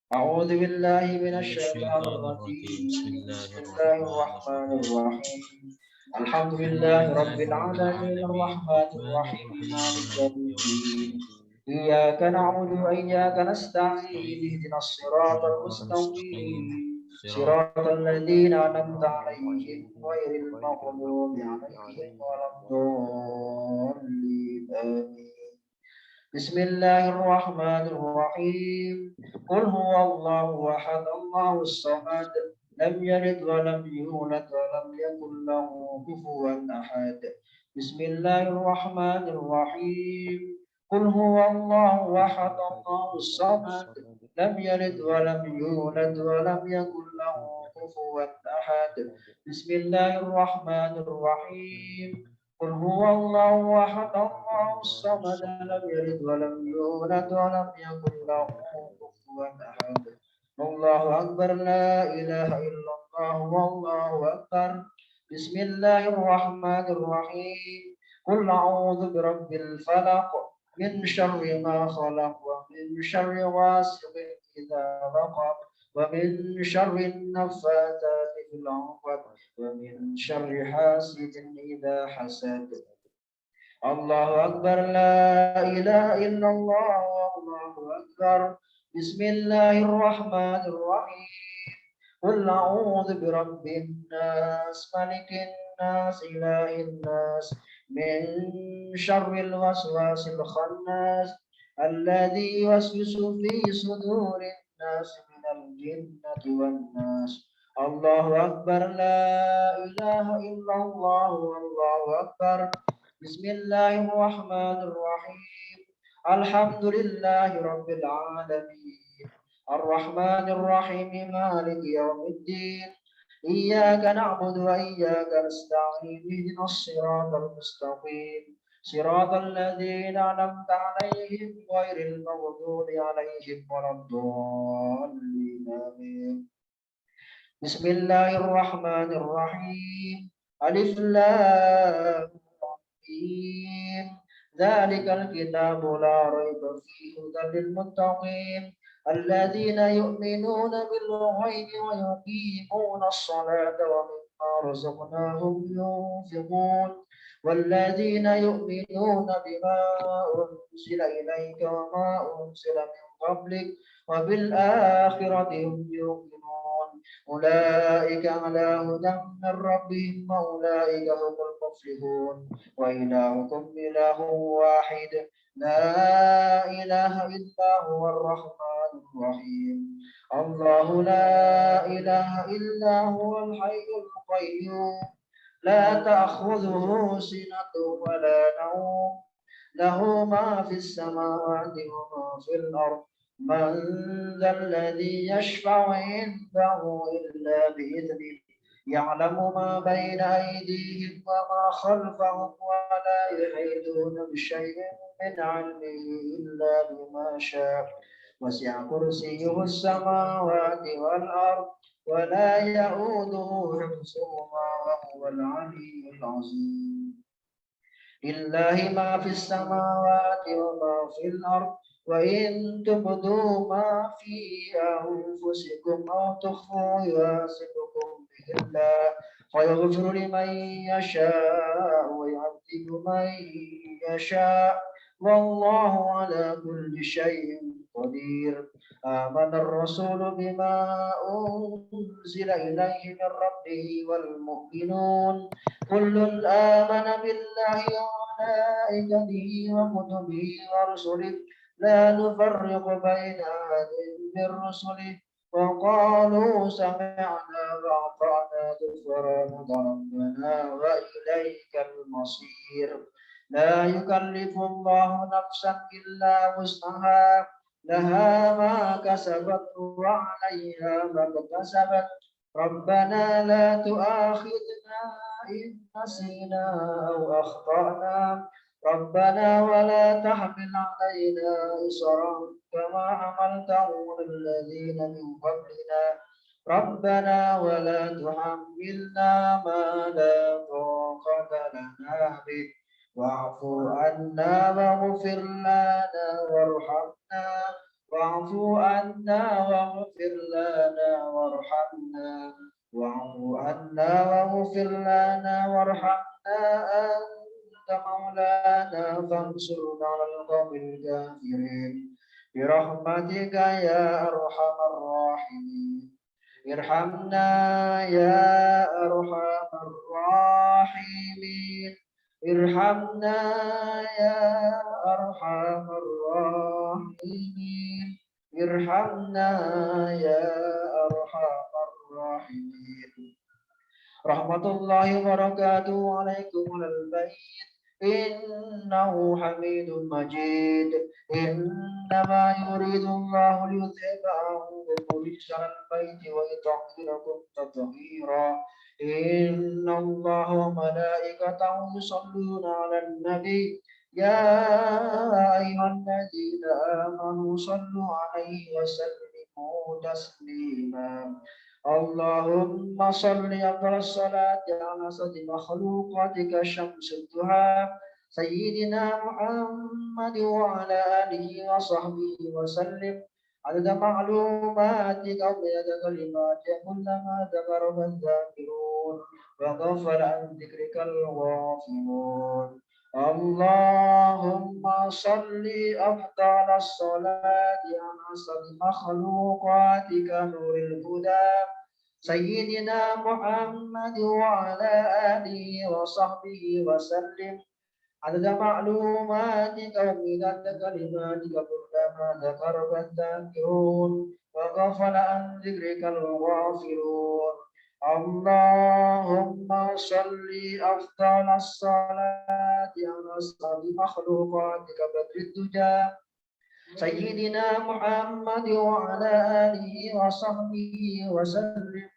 A'udzu billahi minasy syaithanir rajim. Bismillahirrahmanirrahim. Alhamdulillahi rabbil alamin arrahmanir rahim maliki yaumiddin. Iyyaka na'budu wa iyyaka nasta'in ihdinas siratal mustaqim siratal ladzina an'amta 'alaihim ghairil maghdubi 'alaihim waladdallin. Amin. Bismillahirrahmanirrahim. Qul huwallahu ahad, Allahus samad, lam yalid wa lam yulad wa lam yakul lahu kufuwan ahad. Bismillahirrahmanirrahim. Qul huwallahu ahad, Allahus samad, lam yalid wa lam yulad wa lam yakul lahu kufuwan ahad. Bismillahirrahmanirrahim. Qul huwallahu ahad, Allahus samad, lam yalid wa lam yulad wa lam yakul lahu kufuwan ahad. Allahu akbar, la ilaha illallah, wallahu akbar. Bismillahirrahmanirrahim. Qul a'udzu birabbil falaq min syarri ma khalaq wa min syarri ghasiqin idza waqab wa min syarri an-naffatsati fil 'uqad wa min syarri hasidin idza hasad. Allahu akbar, la ilaha illallah, wallahu akbar. Bismillahirrahmanirrahim. Qul a'udzu birabbin nas, malikin nas, ilahin nas, min syarril waswasil khannas, alladzi yuwaswisu fi sudurin nas minal jinnati wan nas. Allahu akbar, la ilaha illallah, wallahu akbar. Bismillahirrahmanirrahim. Alhamdulillahi rabbil alamin. Ar-Rahmanir Rahim, Maliki yaumiddin. Iyyaka na'budu wa iyyaka nasta'in. Ihdinas siratal mustaqim. Siratal ladzina an'amta 'alaihim ghairil maghdubi alaihim waladdallin. Amin. Bismillahirrahmanirrahim. Alif Lam Mim. Dzalikal kitabu la raiba fihi hudan lil muttaqin. الذين يؤمنون بالغيب ويقيمون الصلاة ومما رزقناهم ينفقون والذين يؤمنون بما أنزل إليك وما أنزل من قبلك وبالآخرة هم يوقنون أولئك على هدى من ربهم وأولئك هم المفلحون وإلهكم إله واحد لا إله إلا هو الرحمن الرحيم الله لا إله إلا هو الحي القيوم لا تأخذه سنة ولا نوم له ما في السماوات وما في الأرض من ذا الذي يشفع عنده إلا بإذنه يعلم ما بين أيديهم وما خلفهم ولا يحيطون بشيء من علمه إلا بما شاء وسع كرسيه السماوات والأرض ولا يؤوده حفظهما وهو العلي العظيم لله ما في السماوات وما في الأرض وإن تبدوا ما في أنفسكم أو تخفوا يحاسبكم به الله فيغفر لمن يشاء ويعذب من يشاء والله على كل شيء قدير آمن الرسول بما أنزل إليه من ربه والمؤمنون كل آمن بالله وملائكته وكتبه ورسله لا نفرق بين أحد من رسله وقالوا سمعنا وأطعنا غفرانك ربنا وإليك المصير لا يكلف الله نفسا إلا وسعها لها ما كسبت وعليها ما اكتسبت ربنا لا تؤاخذنا إن نسينا أو أخطأنا ربنا ولا تحمل علينا إصرا كما حملته على الذين من قبلنا ربنا ولا تحملنا ما لا طاقة لنا به واعف عنا واغفر لنا وارحمنا واعف عنا واغفر لنا وارحمنا واعف عنا واغفر لنا وارحمنا أنت مولانا فانصرنا على القوم الكافرين برحمتك يا أرحم الراحمين ارحمنا يا أرحم الراحمين ارحمنا يا أرحم الراحمين ارحمنا يا أرحم الراحمين رحمة الله وبركاته عليكم على البيت إنه حميد مجيد إنما يريد الله ليذهب عنكم رجس البيت ويطهركم تطهيرا إن الله وملائكته يصلون على النبي يا أيها الذين آمنوا صلوا عليه وسلموا تسليما اللهم صل أفضل الصلاة على سيد مخلوقاتك شمس الضحى سيدنا محمد وعلى آله وصحبه وسلم عدد معلوماتك وعدد كلماتك كلما ذكرك الذاكرون وغفل عن ذكرك الغافلون اللهم صل أفضل الصلاة على سيد مخلوقاتك نور الهدى سيدنا محمد وعلى آله وصحبه وسلم عدد معلوماتك ومداد كلماتك كلما ذكرك الذاكرون وغفل عن ذكرك الغافلون اللهم صل أفضل الصلاة على أسعد مخلوقاتك بدر الدجى سيدنا محمد وعلى آله وصحبه وسلم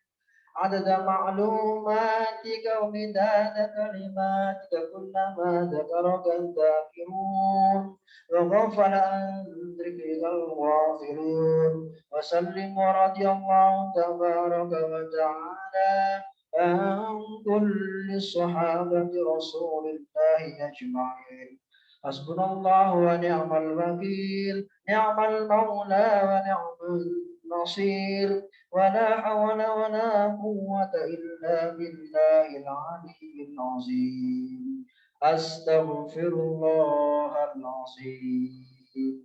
عدد معلوماتك ومداد كلماتك كلما ذكرك الذاكرون وغفل عن ذكرك الغافلون وسلم ورضي الله تبارك وتعالى عن كل صحابة رسول الله أجمعين حسبنا الله ونعم الوكيل نعم المولى ونعم النصير ولا حول ولا قوة إلا بالله العلي العظيم أستغفر الله العظيم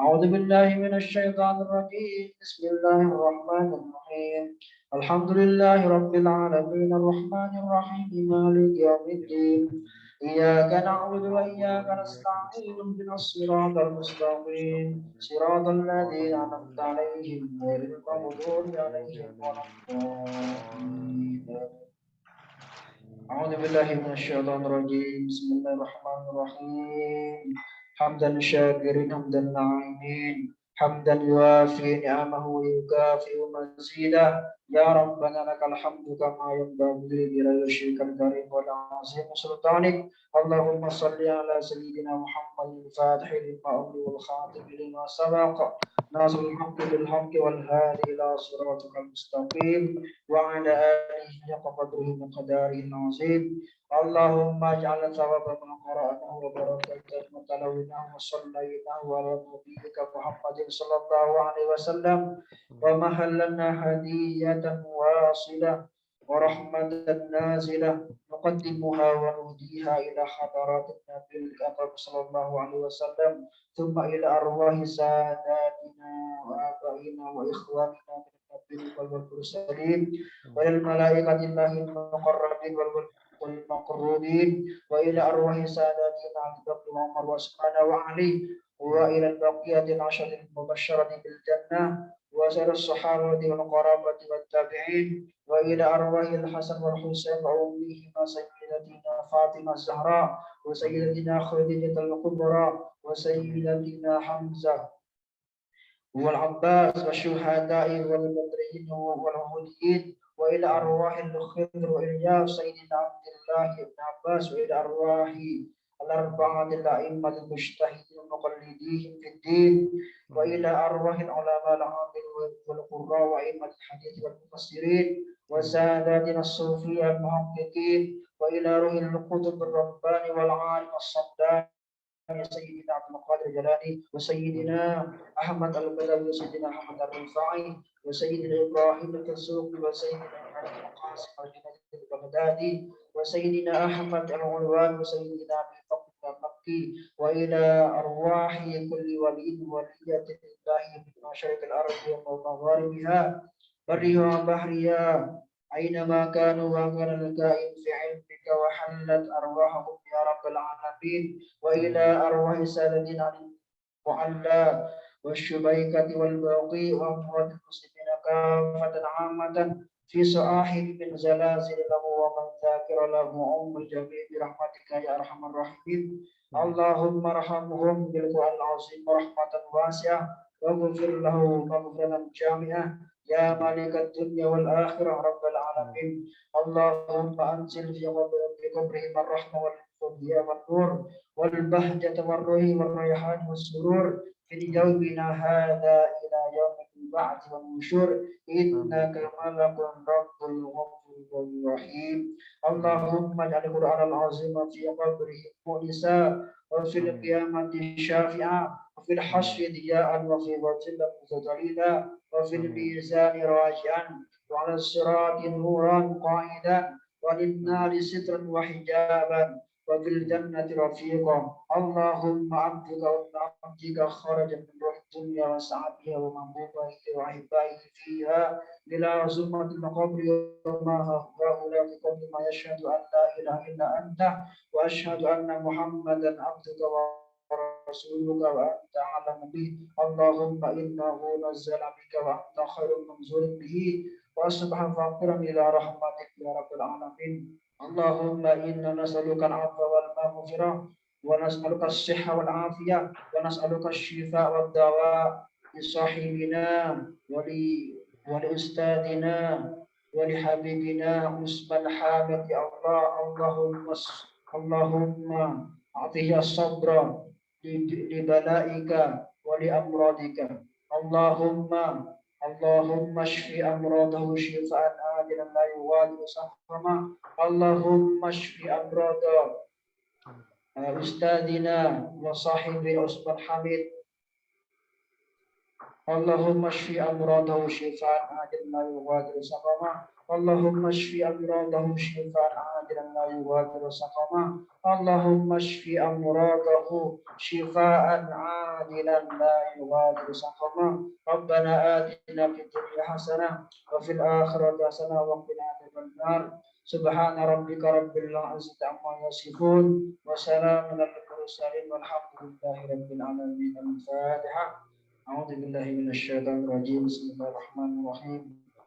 أعوذ بالله من الشيطان الرجيم. بسم الله الرحمن الرحيم. الحمد لله رب العالمين الرحمن الرحيم مالك يوم الدين. إياك نعبد وإياك نستعين اهدنا الصراط المستقيم صراط الذين أنعمت عليهم غير المغضوب عليهم ولا الضالين. أعوذ بالله من الشيطان الرجيم. بسم الله الرحمن الرحيم. حمدا للشاكرين حمدا للعالمين حمدا يوافي نعمه ويكافئ مزيدا. يا ربنا لك الحمد كما ينبغي لجلال وجهك الكريم والعظيم سلطانك. اللهم صل على سيدنا محمد الفاتح لما أغلق والخاتم لما سبق ناصر الحق بالحق والهادي إلى صراطك المستقيم وعلى آله حق قدره ومقداره العظيم. اللهم اجعل ثواب ما قرأناه وبركاته ما تلوناه وصليناه على نبيك محمد صلى الله عليه وسلم ومهل لنا هدية واصلة ورحمة نازلة نقدمها ونهديها إلى حضرات النبي الأكرم صلى الله عليه وسلم ثم إلى أرواح ساداتنا وآبائنا وإخواننا من النبيين والمرسلين وللملائكة الله المقربين والمقربين وإلى أرواح ساداتنا أبي بكر وعمر وعثمان وعلي وإلى البقية العشر المبشرة بالجنة وسائر الصحابة والقرابة والتابعين وإلى أرواح الحسن والحسين وأمهما سيدتنا فاطمة الزهراء وسيدتنا خديجة الكبرى وسيدتنا حمزة والعباس والشهداء والبدريين والهديين وإلى أرواح الخضر وإلياس سيدنا عبد الله بن عباس وإلى أرواح الأربعة الأئمة المجتهدين المقلدين في الدين وإلى أرواح العلماء العاملين والقراء وأئمة الحديث والمفسرين وساداتنا الصوفية المحققين وإلى روح القطب الرباني والعالم الصمداني سيدنا عبد القادر الجيلاني وسيدنا أحمد البدوي وسيدنا أحمد الرفاعي وسيدنا إبراهيم الكسوقي وسيدنا إبراهيم القاسم الجنيدي البغدادي وسيدنا أحمد العنوان وسيدنا أبي بكر المكي وإلى أرواح كل ولي ولية الله من مشارق الأرض ومغاربها برها وبحرها أينما كانوا وكان الكائن في علمك وحلت أرواحهم يا رب العالمين وإلى أرواح سادتنا المعلى والشبيكة والباقي وأموات المسلمين كافة عامة في صآحب من زلازل له ومن ذاكر له أم الجميع برحمتك يا أرحم الراحمين. اللهم ارحمهم بالقرآن العظيم رحمة واسعة واغفر له مغفرة جامعة يا مالك الدنيا والآخرة رب العالمين. اللهم أنزل في قبرهم الرحمة والفضية والنور والبهجة والروح والريحان والسرور في يومنا هذا إلى يوم البعث والنشور إنك ملك رب الغفور الرحيم. اللهم اجعل القرآن العظيم في قبره مؤنسا وفي القيامة شافعا وفي الحشر ضياء وفي وجل متدللا وفي الميزان راجعا وعلى الصراط نورا قائدا وللنار سترا وحجابا وفي الجنة رفيقا. اللهم عبدك وعبدك خرج من روح الدنيا وسعتها ومحبوبه وأحبائه فيها إلى زمرة المقابر وما هؤلاء بقول ما يشهد أن لا إله إلا أنت وأشهد أن محمدا عبدك ورسولك وأنت أعلم به. اللهم إنه نزل بك وأنت خير منزول به وأصبح فاقرا إلى رحمتك يا رب العالمين. اللهم إنا نسألك العفو والمغفرة ونسألك الصحة والعافية ونسألك الشفاء والدواء لصاحبنا ولأستاذنا ولحبيبنا عثمان حامد يا الله. اللهم أعطه الصبر لبلائك ولأمراضك. اللهم اشف أمراضه شفاء عاجلا لا يغادر سقما. اللهم اشف أمراض أستاذنا وصاحبي عثمان حميد. اللهم اشف أمراضه شفاء عاجلا لا يغادر سقما. اللهم اشف أمراضهم شفاء عاجلا لا يغادر سقما اللهم اشف أمراضه شفاء عاجلا لا يغادر سقما ربنا آتنا في الدنيا حسنة وفي الآخرة حسنة وقنا عذاب النار سبحان ربك رب العزة عما يصفون وسلام على المرسلين والحمد لله رب العالمين. الفاتحة. أعوذ بالله من الشيطان الرجيم. بسم الله الرحمن الرحيم.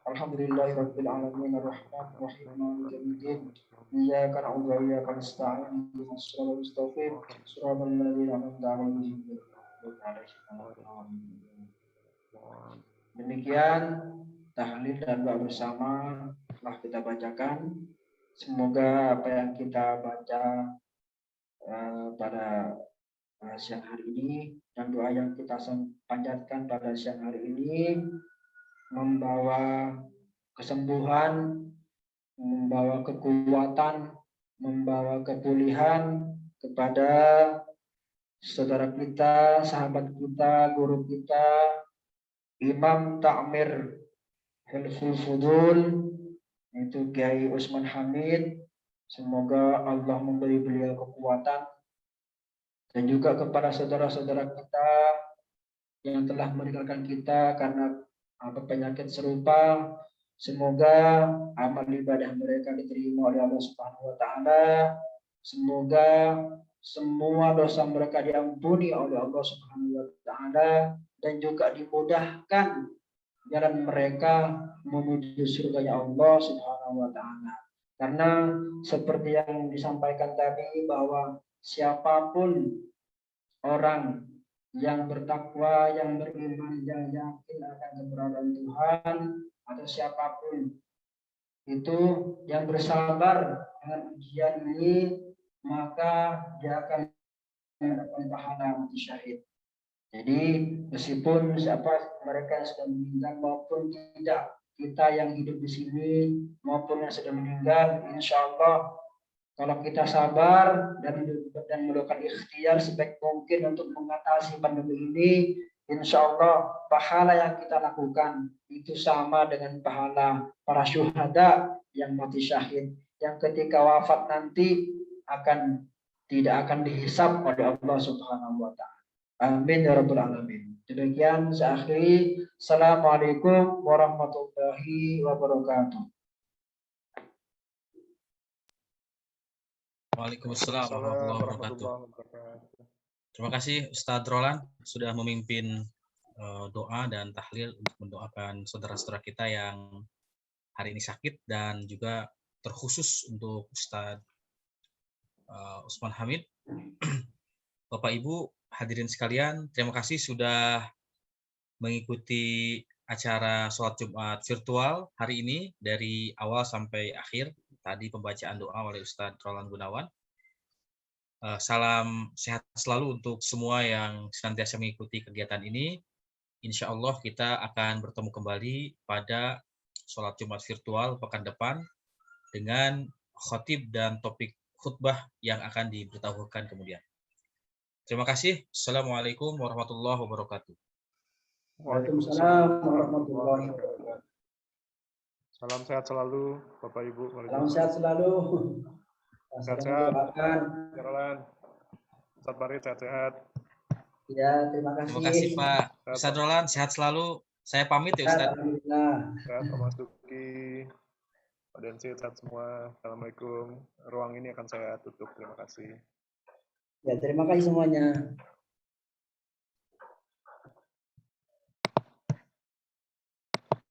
الحمد لله رب العالمين الرحمن الرحيم مالك يوم الدين إياك نعبد وإياك نستعين اهدنا الصراط المستقيم صراط الذين أنعمت عليهم غير المغضوب عليهم ولا الضالين. Demikian tahlil dan doa bersama telah kita bacakan. Semoga apa yang kita baca pada siang hari ini dan doa yang kita panjatkan pada siang hari ini membawa kesembuhan, membawa kekuatan, membawa kepulihan kepada saudara kita, sahabat kita, guru kita, Imam Ta'mir Hilful Fudul, itu Kiai Usman Hamid. Semoga Allah memberi beliau kekuatan, dan juga kepada saudara-saudara kita yang telah meninggalkan kita karena penyakit serupa. Semoga amal ibadah mereka diterima oleh Allah Subhanahu wa taala. Semoga semua dosa mereka diampuni oleh Allah Subhanahu wa taala dan juga dimudahkan jalan mereka menuju surganya Allah Subhanahu wa taala. Karena seperti yang disampaikan tadi bahwa siapapun orang yang bertakwa, yang beriman, yang yakin akan keberadaan Tuhan, atau siapapun itu yang bersabar dengan ujian ini, maka dia akan mendapatkan pahala mati syahid. Jadi meskipun mereka yang sudah meninggal maupun tidak, kita yang hidup di sini maupun yang sudah meninggal, insya Allah kalau kita sabar dan melakukan ikhtiar sebaik mungkin untuk mengatasi pandemi ini, insya Allah pahala yang kita lakukan itu sama dengan pahala para syuhada yang mati syahid, yang ketika wafat nanti tidak akan dihisab oleh Allah Subhanahu wa taala. Amin ya rabbal alamin. Demikian saya akhiri. Assalamualaikum warahmatullahi wabarakatuh. Waalaikumsalam warahmatullahi wabarakatuh. Terima kasih Ustadz Roland sudah memimpin doa dan tahlil untuk mendoakan saudara-saudara kita yang hari ini sakit, dan juga terkhusus untuk Ustadz Usman Hamid. Bapak Ibu hadirin sekalian, terima kasih sudah mengikuti acara sholat Jumat virtual hari ini dari awal sampai akhir. Tadi pembacaan doa oleh Ustadz Roland Gunawan. Salam sehat selalu untuk semua yang senantiasa mengikuti kegiatan ini. Insya Allah kita akan bertemu kembali pada sholat Jumat virtual pekan depan dengan khotib dan topik khutbah yang akan diberitahukan kemudian. Terima kasih. Assalamualaikum warahmatullahi wabarakatuh. Waalaikumsalam warahmatullahi wabarakatuh. Salam sehat selalu, Bapak Ibu. Salam sehat selalu. Sehat-sehat. Ustadz Farid sehat-sehat. Ya, terima kasih. Terima kasih Pak Ustadz Roland, sehat selalu. Saya pamit ya Ustadz. Sehat Pak Mas Duki. Pak Densi sehat semua. Assalamualaikum. Ruang ini akan saya tutup. Terima kasih. Ya, terima kasih semuanya.